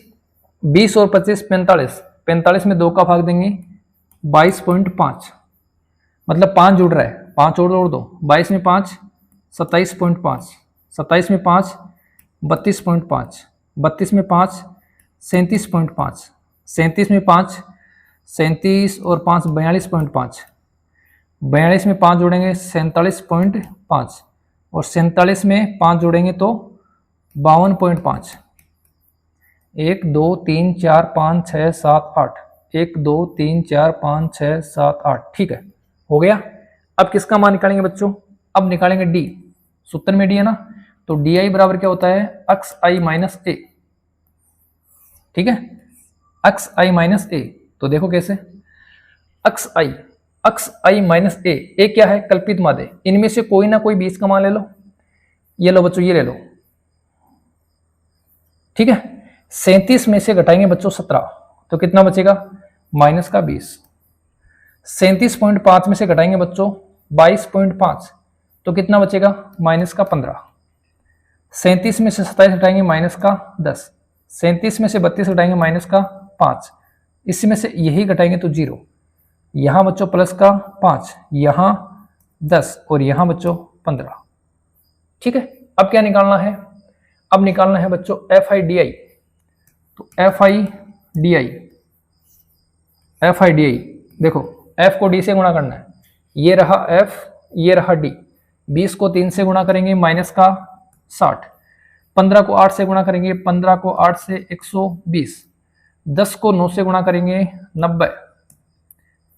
20 और 25 45, 45 में 2 का भाग देंगे 22.5, मतलब 5 जुड़ रहा है, 5 और जोड़ दो, 22 में 5 27.5, 27 में 5 32.5, 32 में 5 37.5, 37 में 5 37 और 5 42.5, 42 में 5 जोड़ेंगे 47.5, और 47 में 5 जोड़ेंगे तो 52.5, 1 2 3 4 5 6 7 8, 1 2 3 4 5 6 7 8, ठीक है हो गया। अब किसका मान निकालेंगे बच्चों, अब निकालेंगे डी, सूत्र में डी है ना, तो डी आई बराबर क्या होता है अक्स आई माइनस ए, ठीक है अक्स आई माइनस ए, तो देखो कैसे अक्स आई माइनस ए क्या है कल्पित माध्य, इनमें से कोई ना कोई 20 का मान ले लो, ये लो बच्चों ये ले लो, ठीक है? 37 में से घटाएंगे बच्चों 17, तो कितना बचेगा माइनस का 20, 37.5 में से घटाएंगे बच्चों 22.5, तो कितना बचेगा माइनस का 15, 37 में से 27 घटाएंगे माइनस का 10, 37 में से 32 घटाएंगे माइनस का 5, इसमें से यही घटाएंगे तो 0, यहाँ बच्चों प्लस का 5, यहाँ 10 और यहाँ बच्चों 15, ठीक है? अब क्या निकालना है, अब निकालना है बच्चों एफ आई डी आई, तो एफ आई डी आई देखो एफ को डी से गुणा करना है, ये रहा एफ ये रहा डी, 20 को 3 से गुणा करेंगे माइनस का 60, 15 को 8 से गुणा करेंगे, 15 को 8 से 120, 10 को 9 से गुणा करेंगे 90,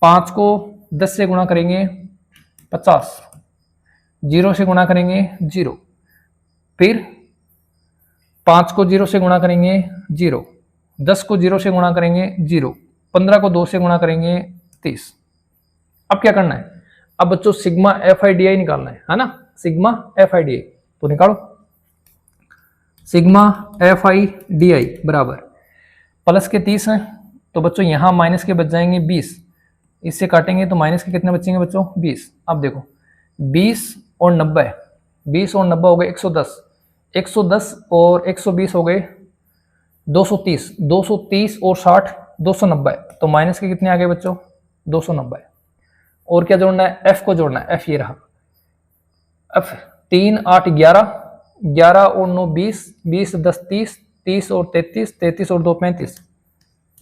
5 को 10 से गुणा करेंगे 50, 0 से गुणा करेंगे 0, फिर 5 को 0 से गुणा करेंगे 0, 10 को 0 से गुणा करेंगे 0, 15 को 2 से गुणा करेंगे 30। अब क्या करना है, अब बच्चों सिग्मा एफ आई डी आई निकालना है ना, सिग्मा एफ आई डी आई, तो निकालो। सिग्मा एफ आई डी आई बराबर प्लस के 30 हैं, तो बच्चों यहाँ माइनस के बच जाएंगे 20, इससे काटेंगे तो माइनस के कितने बचेंगे बच्चों 20। अब देखो 20 और 90, 20 और 90 हो गए 110, 110 और 120 हो गए 230, 230 और 60 290, तो माइनस के कितने आ गए बच्चों 290। और क्या जोड़ना है, एफ को जोड़ना है, एफ ये रहा, एफ 3 8 11, 11 और 9 20, 20 10 30, 30 और 33, 33 और 2 35,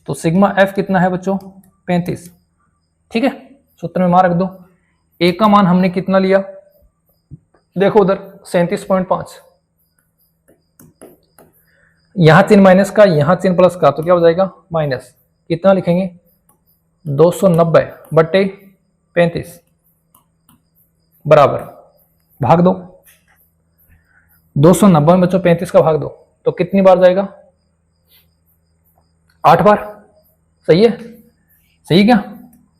तो सिग्मा एफ कितना है बच्चों 35। ठीक है, सूत्र में मान रख दो। ए का मान हमने कितना लिया, देखो उधर 37.5, यहां चिन्ह माइनस का, यहां चिन्ह प्लस का, तो क्या हो जाएगा माइनस, कितना लिखेंगे 290 बट्टे 35 बराबर भाग दो, 290 में बच्चों 35 का भाग दो तो कितनी बार जाएगा 8 बार। सही है, सही क्या,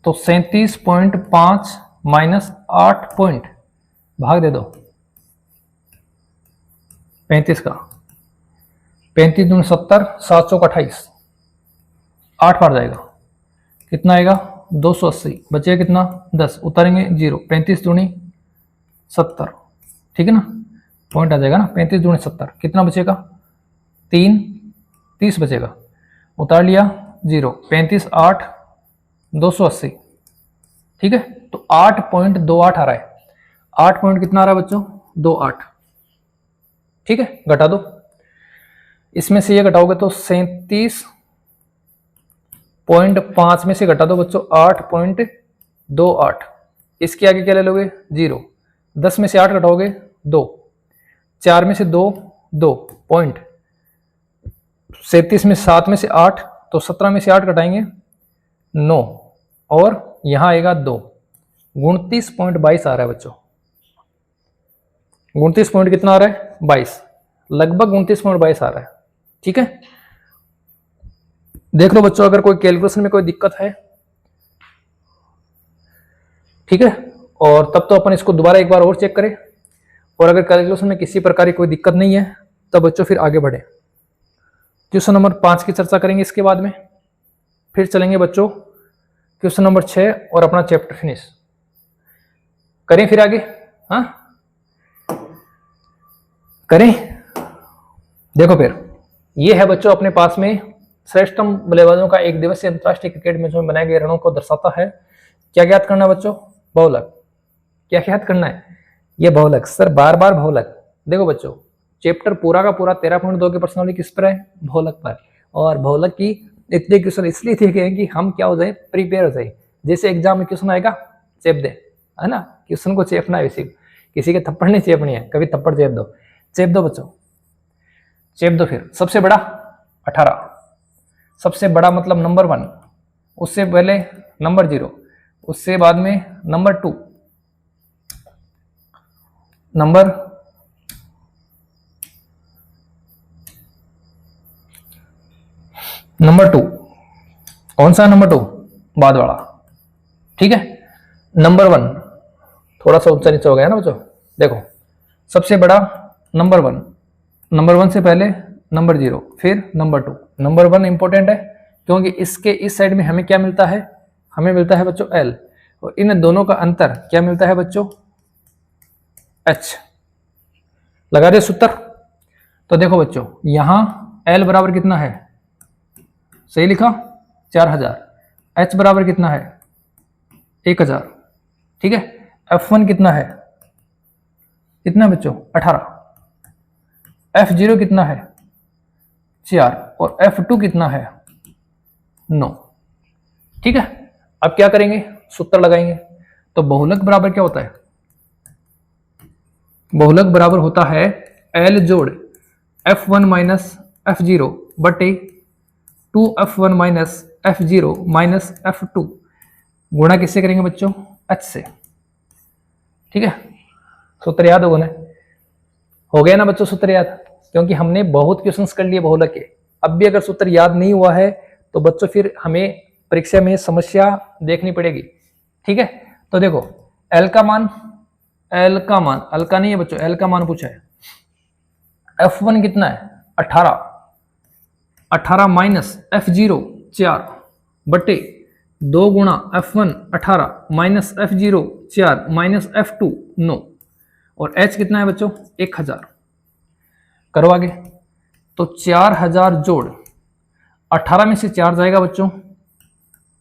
तो 37.5 माइनस 8 पॉइंट भाग दे दो 35 का, 35 दूनी 70, 7 चौक 28, 8 बार जाएगा, कितना आएगा 280, बचेगा कितना 10, उतारेंगे 0, 35 दूनी 70, ठीक है ना, पॉइंट आ जाएगा ना, 35 दूनी 70, कितना बचेगा 3 30 बचेगा, उतार लिया 0, 35 8 280, ठीक है, तो 8.28 आ रहा है, 8 पॉइंट कितना आ रहा है बच्चों 28, ठीक है, घटा दो, इसमें से ये घटाओगे तो 37.5 में से घटा दो बच्चों 8.28, इसके आगे क्या ले लोगे 0, 10 में से 8 घटाओगे 2, 4 में से 2 2 पॉइंट, 37 में 7 में से 8, तो 17 में से 8 घटाएंगे 9, और यहां आएगा 2, 29.22 आ रहा है बच्चों, 29 पॉइंट कितना आ रहा है 22, लगभग 29.22 आ रहा है। ठीक है, देख लो बच्चों अगर कोई कैलकुलेशन में कोई दिक्कत है, ठीक है, और तब तो अपन इसको दोबारा एक बार और चेक करें, और अगर कैलकुलेशन में किसी प्रकार की कोई दिक्कत नहीं है तब बच्चों फिर आगे बढ़े। क्वेश्चन नंबर 5 की चर्चा करेंगे, इसके बाद में फिर चलेंगे बच्चों क्वेश्चन नंबर 6 और अपना चैप्टर फिनिश करें, फिर आगे हाँ करें। देखो फिर ये है बच्चों अपने पास में श्रेष्ठतम बल्लेबाजों का एक दिवसीय अंतरराष्ट्रीय क्रिकेट मैच में बनाए गए रनों को दर्शाता है। क्या याद करना बच्चों, बहुलक, क्या याद करना है, ये बहुलक, सर बार बार बहुलक। देखो बच्चों चैप्टर पूरा का पूरा 13.2 के पर्सनली किस पर है, बहुलक पर, और बहुलक की इतने क्वेश्चन इसलिए थे कि हम क्या हो जाए, प्रिपेयर हो जाए, जैसे एग्जाम में क्वेश्चन आएगा चेप दे, है ना, क्वेश्चन को चेपना है, किसी के थप्पड़ नहीं चेपनी है, कभी थप्पड़ चेप दो, चेप दो बच्चों, चेप दो। फिर सबसे बड़ा 18, सबसे बड़ा मतलब नंबर 1, उससे पहले नंबर 0, उससे बाद में नंबर 2, नंबर नंबर 2, कौन सा नंबर 2, बाद वाला, ठीक है। नंबर 1 थोड़ा सा ऊंचा नीचे हो गया ना बच्चों, देखो सबसे बड़ा नंबर 1, नंबर 1 से पहले नंबर 0, फिर नंबर 2। नंबर 1 इंपॉर्टेंट है क्योंकि इसके इस साइड में हमें क्या मिलता है, हमें मिलता है बच्चों L, और इन दोनों का अंतर क्या मिलता है बच्चों H। लगा दे सूत्र, तो देखो बच्चों यहां L बराबर कितना है, सही लिखा 4000, H बराबर कितना है 1000, ठीक है। F1 कितना है, कितना बच्चों 18, F0 कितना है 4, और F2 कितना है 9, ठीक है। अब क्या करेंगे, सूत्र लगाएंगे, तो बहुलक बराबर क्या होता है, बहुलक बराबर होता है L जोड़ F1 माइनस F0 बटे 2F1 minus F0 minus F2, गुणा किससे करेंगे बच्चों, H से, ठीक है। सूत्र याद होगा ना, हो गया ना बच्चों सूत्र याद, क्योंकि हमने बहुत क्वेश्चंस कर लिए बहुलक के। अब भी अगर सूत्र याद नहीं हुआ है तो बच्चों फिर हमें परीक्षा में समस्या देखनी पड़ेगी, ठीक है। तो देखो एल का मान, एल का नहीं है बच्चों, एल का मान पूछा है। F1 कितना है 18, 18 माइनस F0 4 बटे 2 गुणा F1 18 minus F0 4 minus F2 9, और H कितना है बच्चों 1000। करो आगे। तो 4000 जोड़ 18 में से 4 जाएगा बच्चों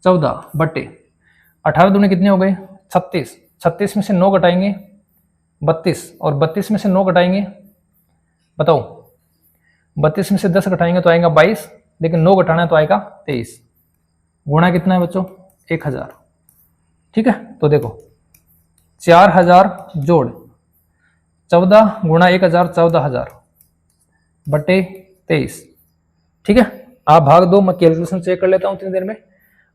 14 बटे 18 दूनी कितने हो गए 36, 36 में से 9 घटाएंगे 32, और 32 में से 9 घटाएंगे बताओ, 32 में से 10 घटाएंगे तो आएगा 22, लेकिन 9 घटाना है तो आएगा 23। गुणा कितना है बच्चों 1000। ठीक है, तो देखो 4000 जोड़ 14 गुणा 1000 14000 बटे 23। ठीक है, आप भाग दो, मैं कैलकुलेशन चेक कर लेता हूं इतनी देर में।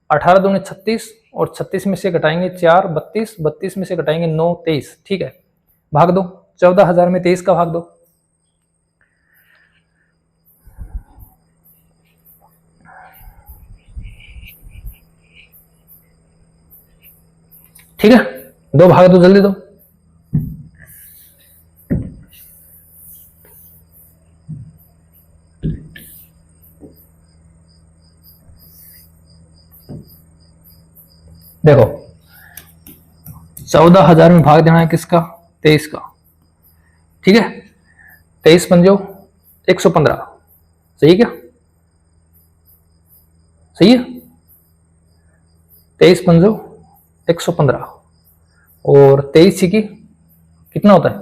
18 दूनी 36, और 36 में से घटाएंगे 4 32, 32 में से घटाएंगे 9 23। ठीक है, भाग दो, 14000 में 23 का भाग दो। ठीक है, दो भाग दो, जल्दी दो। देखो 14000 में भाग देना है किसका 23 का। ठीक है, 23 पंजो 115, सही क्या, सही है। 23 पंजो 115, और 23 छिकी कितना होता है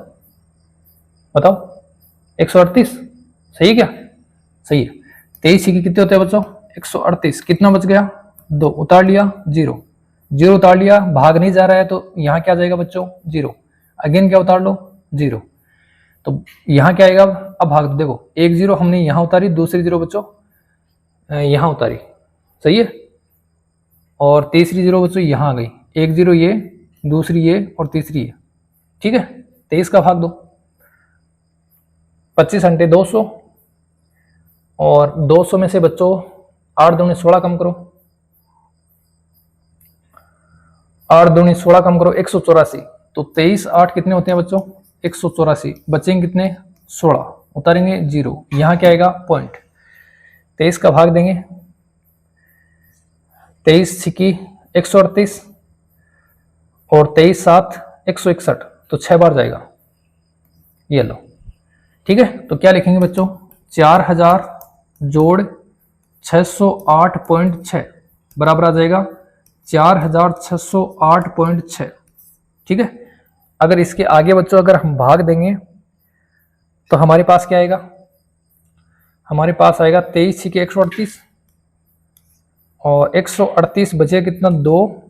बताओ 138, सही है क्या, सही है। 23 छिकी कितने होते हैं बच्चों 138, कितना बच गया 2, उतार लिया 0, 0 उतार लिया, भाग नहीं जा रहा है तो यहाँ क्या जाएगा बच्चों 0, अगेन क्या उतार लो 0, तो यहाँ क्या आएगा अब भाग दो। देखो एक 0 हमने यहाँ उतारी, दूसरी 0 बच्चों यहाँ उतारी, सही है, और तीसरी 0 बच्चों यहाँ आ गई, एक 0 ये, दूसरी ये, और तीसरी ये। ठीक है, 23 का भाग दो, 25 अंटे 200, और 200 में से बच्चों 8 दूनी 16 कम करो, 8 दूनी 16 कम करो 184, तो 23 8 कितने होते हैं बच्चों 184, बचेंगे कितने 16, उतारेंगे 0, यहाँ क्या आएगा पॉइंट। 23 का भाग देंगे, 23 छिकी 138, और 23 7 161, तो 6 बार जाएगा, ये लो। ठीक है, तो क्या लिखेंगे बच्चों 4000 जोड़ 608.6 बराबर आ जाएगा 4608.6। ठीक है, अगर इसके आगे बच्चों अगर हम भाग देंगे तो हमारे पास क्या आएगा, हमारे पास आएगा 23 छिके 138, और 138 बचे कितना 2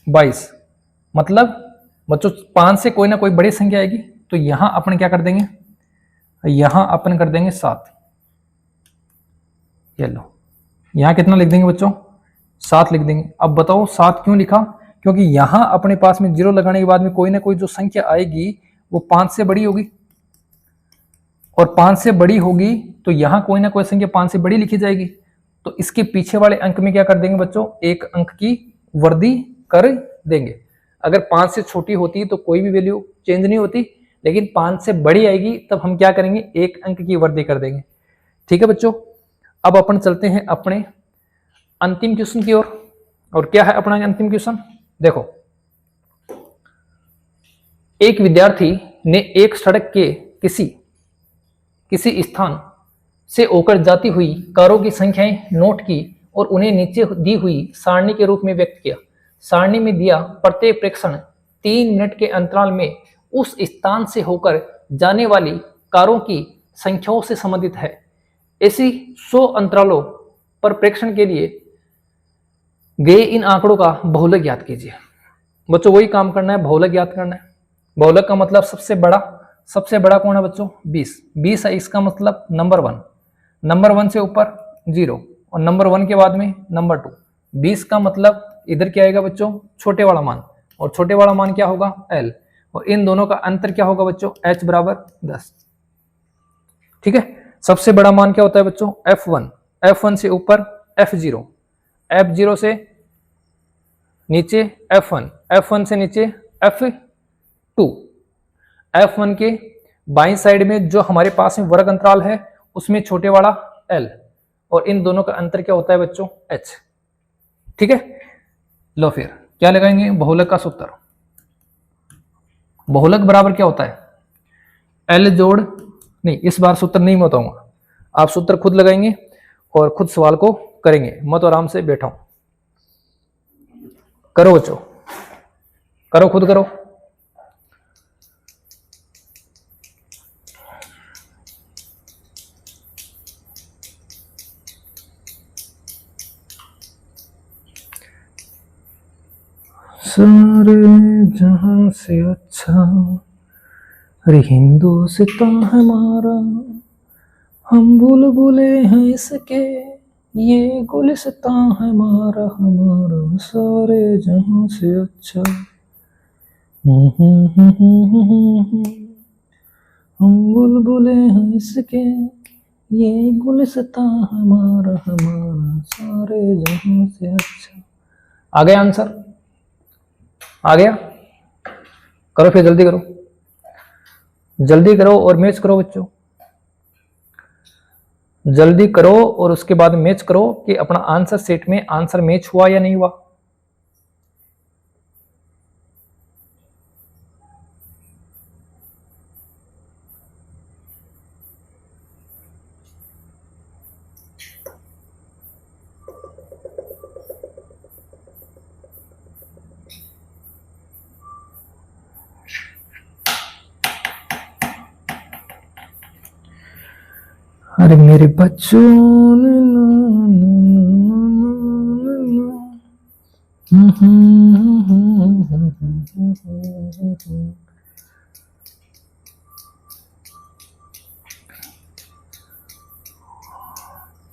22, मतलब बच्चों 5 से कोई ना कोई बड़ी संख्या आएगी, तो यहां अपन क्या कर देंगे, यहां अपन कर देंगे 7, ये लो, यहां कितना लिख देंगे बच्चों 7 लिख देंगे। अब बताओ 7 क्यों लिखा, क्योंकि यहां अपने पास में 0 लगाने के बाद में कोई ना कोई जो संख्या आएगी वो 5 से बड़ी होगी, और 5 से बड़ी होगी तो यहां कोई ना कोई संख्या 5 से बड़ी लिखी जाएगी, तो इसके पीछे वाले अंक में क्या कर देंगे बच्चों, एक अंक की वृद्धि कर देंगे। अगर 5 से छोटी होती तो कोई भी वैल्यू चेंज नहीं होती, लेकिन 5 से बड़ी आएगी तब हम क्या करेंगे, एक अंक की वृद्धि कर देंगे। ठीक है बच्चों, अब अपन चलते हैं अपने अंतिम क्वेश्चन की ओर। और क्या है अपना अंतिम क्वेश्चन, देखो एक विद्यार्थी ने एक सड़क के किसी स्थान से होकर जाती हुई कारों की संख्याएं नोट की और उन्हें नीचे दी हुई सारणी के रूप में व्यक्त किया। सारणी में दिया प्रत्येक प्रेक्षण 3 मिनट के अंतराल में उस स्थान से होकर जाने वाली कारों की संख्याओं से संबंधित है। ऐसी 100 अंतरालों पर प्रेक्षण के लिए गए इन आंकड़ों का बहुलक ज्ञात कीजिए। बच्चों वही काम करना है, बहुलक ज्ञात करना है। बहुलक का मतलब सबसे बड़ा कौन है बच्चों 20 है, इसका मतलब नंबर 1, नंबर 1 से ऊपर 0, और नंबर 1 के बाद में नंबर 2। 20 का मतलब इधर क्या आएगा बच्चों छोटे वाला मान, और छोटे वाला मान क्या होगा L, और इन दोनों का अंतर क्या होगा बच्चों H बराबर 10। ठीक है, सबसे बड़ा मान क्या होता है बच्चों F1, F1 से ऊपर F0 से नीचे F1 से नीचे F2। F1 के बाईं साइड में जो हमारे पास में वर्ग अंतराल है उसमें छोटे वाला L, और इन दोनों का अंतर क्या होता है बच्चों, H। ठीक है, लो फिर क्या लगाएंगे, बहुलक का सूत्र। बहुलक बराबर क्या होता है, L जोड़, नहीं इस बार सूत्र नहीं मैं बताऊंगा, आप सूत्र खुद लगाएंगे और खुद सवाल को करेंगे, मत आराम से बैठा हूं। करो बच्चों, करो खुद करो। सारे जहां से अच्छा अरे हिंदुस्तान हमारा, हम बुलबुले हैं इसके, ये गुलिस्तान हमारा हमारा, सारे जहां से अच्छा। हम बुलबुले हैं इसके, ये गुलिस्तान हमारा हमारा, सारे जहां से अच्छा। आ गया आंसर, आ गया? करो फिर, जल्दी करो, जल्दी करो और मैच करो बच्चों, जल्दी करो और उसके बाद मैच करो कि अपना आंसर सेट में आंसर मैच हुआ या नहीं हुआ। अरे मेरे बच्चों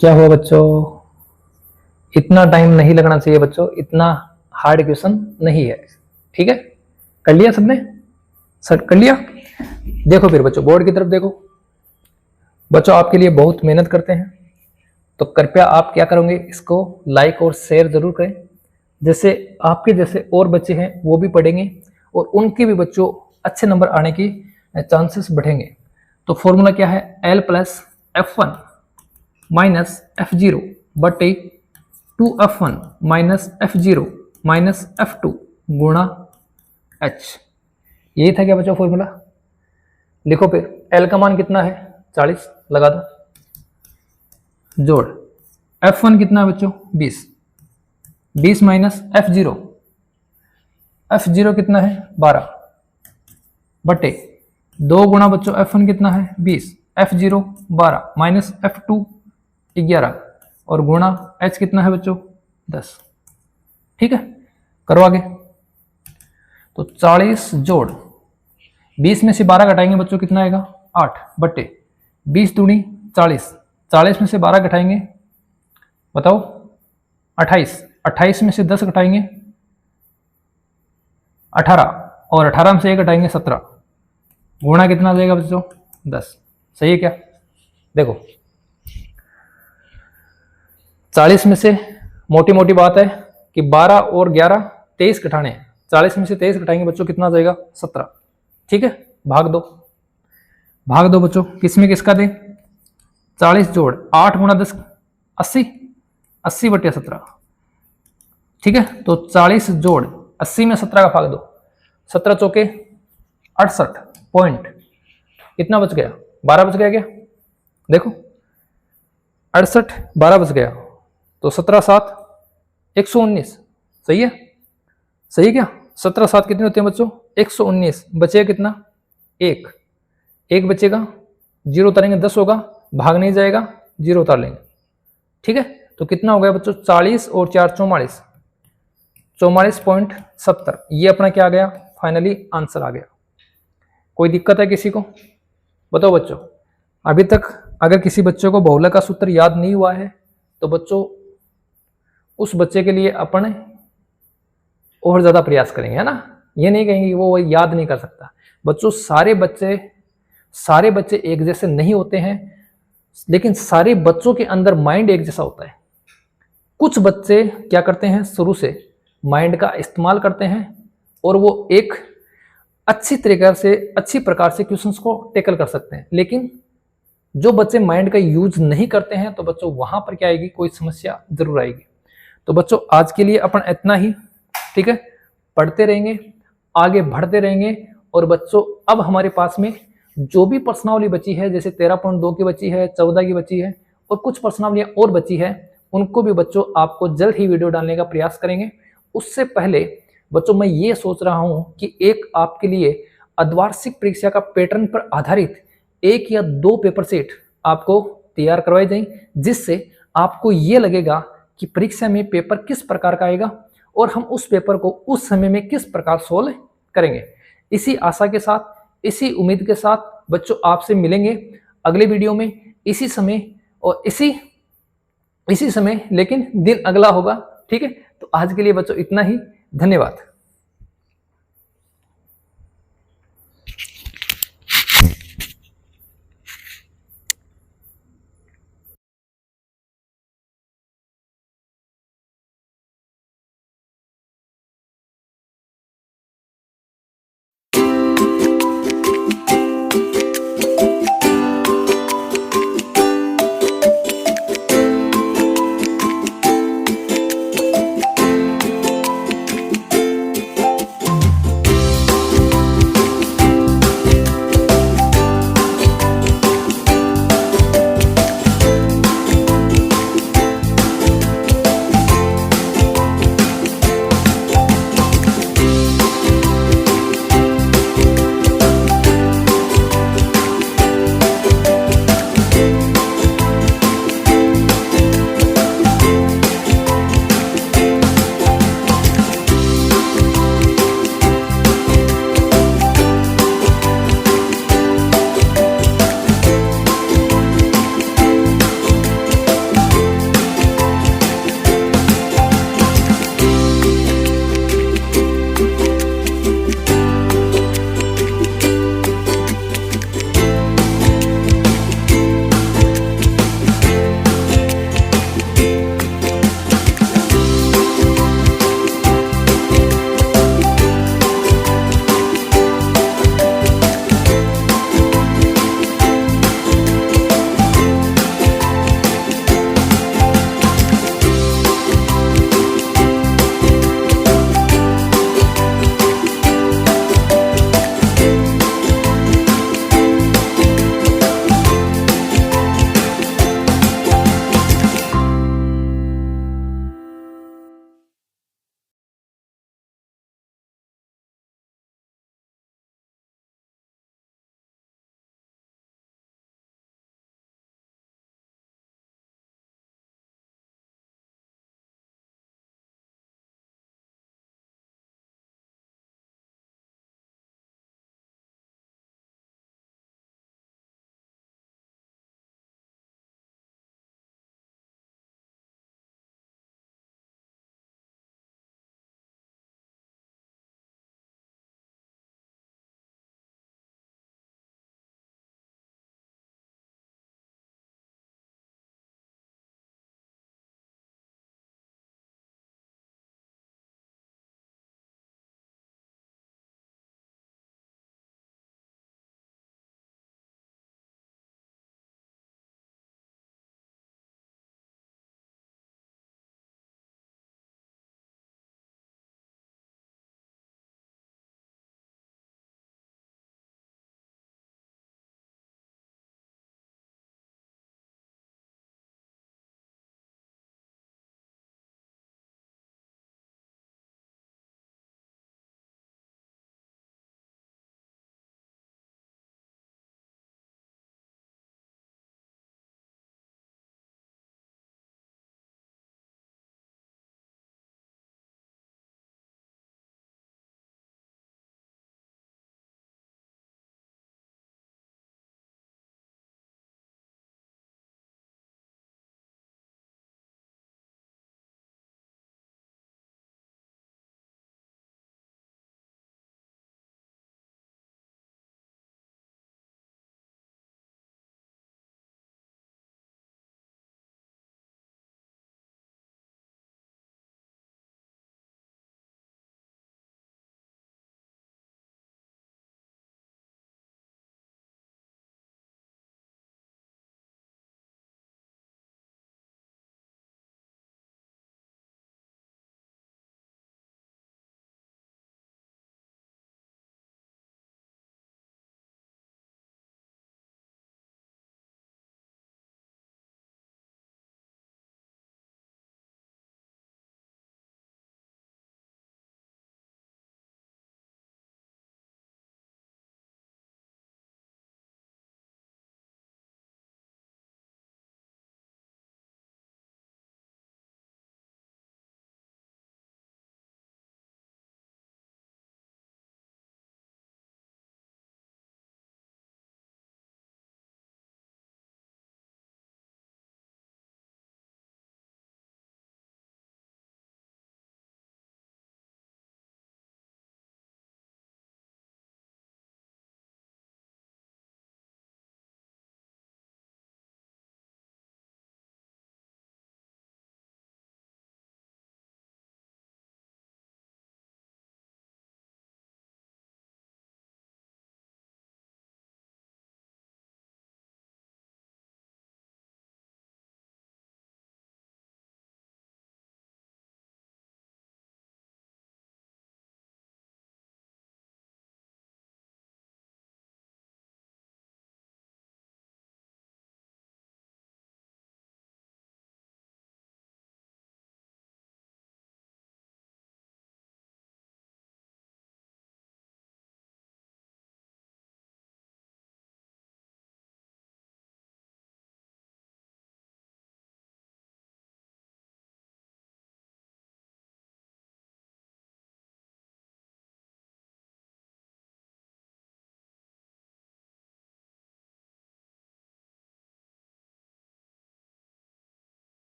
क्या हुआ बच्चों, इतना टाइम नहीं लगना चाहिए बच्चों, इतना हार्ड क्वेश्चन नहीं है। ठीक है, कर लिया सबने, सब कर लिया। देखो फिर बच्चों बोर्ड की तरफ देखो, बच्चों आपके लिए बहुत मेहनत करते हैं, तो कृपया आप क्या करोगे, इसको लाइक और शेयर जरूर करें, जैसे आपके जैसे और बच्चे हैं वो भी पढ़ेंगे और उनके भी बच्चों अच्छे नंबर आने की चांसेस बढ़ेंगे। तो फॉर्मूला क्या है, L plus F1 minus F0 बटे 2F1 minus F0 minus F2 गुणा H। यही था क्या बच्चों फॉर्मूला? लिखो फिर, L का मान कितना है 40 लगा दो, जोड़ F1 कितना है बच्चों 20, 20 माइनस F0, F0 कितना है 12 बटे 2 गुणा बच्चों F1 कितना है 20, F0 12 माइनस F2 11 और गुणा H कितना है बच्चों 10। ठीक है, करो आगे। तो 40 जोड़ 20 में से 12 घटाएंगे बच्चों कितना आएगा 8 बटे 20 दूनी 40, 40 में से 12 घटाएंगे बताओ 28, 28 में से 10 घटाएंगे 18 और 18 में से 1 घटाएंगे 17, गुणा कितना आ जाएगा बच्चों 10। सही है क्या? देखो 40 में से मोटी मोटी बात है कि 12 और 11 23 घटाने हैं, 40 में से 23 घटाएंगे बच्चों कितना आ जाएगा 17। ठीक है, भाग दो, भाग दो बच्चों, किसमें किसका दे, 40 जोड़ 8 गुणा 10 80, 80 बटे 17। ठीक है, तो 40 जोड़ 80 में 17 का भाग दो, 17 चौके 68 पॉइंट कितना बच गया 12 बच गया क्या? देखो 68 12 बच गया, तो 17 7 119। सही है, सही है क्या? 17 7 कितने होते हैं बच्चों 119, बचेगा कितना 1, 1 बचेगा, 0 उतारेंगे 10 होगा, भाग नहीं जाएगा 0 उतार लेंगे। ठीक है, तो कितना हो गया बच्चों 40 और 4 44, 44.70। ये अपना क्या आ गया फाइनली आंसर आ गया। कोई दिक्कत है किसी को? बताओ बच्चों, अभी तक अगर किसी बच्चे को बहुलक का सूत्र याद नहीं हुआ है तो बच्चों उस बच्चे के लिए अपन और ज्यादा प्रयास करेंगे, है ना। ये नहीं कहेंगे वो याद नहीं कर सकता। बच्चों सारे बच्चे एक जैसे नहीं होते हैं, लेकिन सारे बच्चों के अंदर माइंड एक जैसा होता है। कुछ बच्चे क्या करते हैं, शुरू से माइंड का इस्तेमाल करते हैं और वो एक अच्छी तरीके से, अच्छी प्रकार से क्वेश्चंस को टेकल कर सकते हैं। लेकिन जो बच्चे माइंड का यूज नहीं करते हैं तो बच्चों वहां पर क्या आएगी, कोई समस्या जरूर आएगी। तो बच्चों आज के लिए अपन इतना ही, ठीक है, पढ़ते रहेंगे, आगे बढ़ते रहेंगे। और बच्चों अब हमारे पास में जो भी प्रश्नावली बची है, जैसे 13.2 की बची है, 14 की बची है और कुछ प्रश्नावलियां और बची है, उनको भी बच्चों आपको जल्द ही वीडियो डालने का प्रयास करेंगे। उससे पहले बच्चों मैं ये सोच रहा हूं कि एक आपके लिए अर्धवार्षिक परीक्षा का पैटर्न पर आधारित 1 या 2 पेपर सेट आपको तैयार करवाए जाएं, जिससे आपको ये लगेगा कि परीक्षा में पेपर किस प्रकार का आएगा और हम उस पेपर को उस समय में किस प्रकार सोल्व करेंगे। इसी आशा के साथ, इसी उम्मीद के साथ बच्चों आपसे मिलेंगे अगले वीडियो में, इसी समय और इसी समय, लेकिन दिन अगला होगा, ठीक है। तो आज के लिए बच्चों इतना ही, धन्यवाद।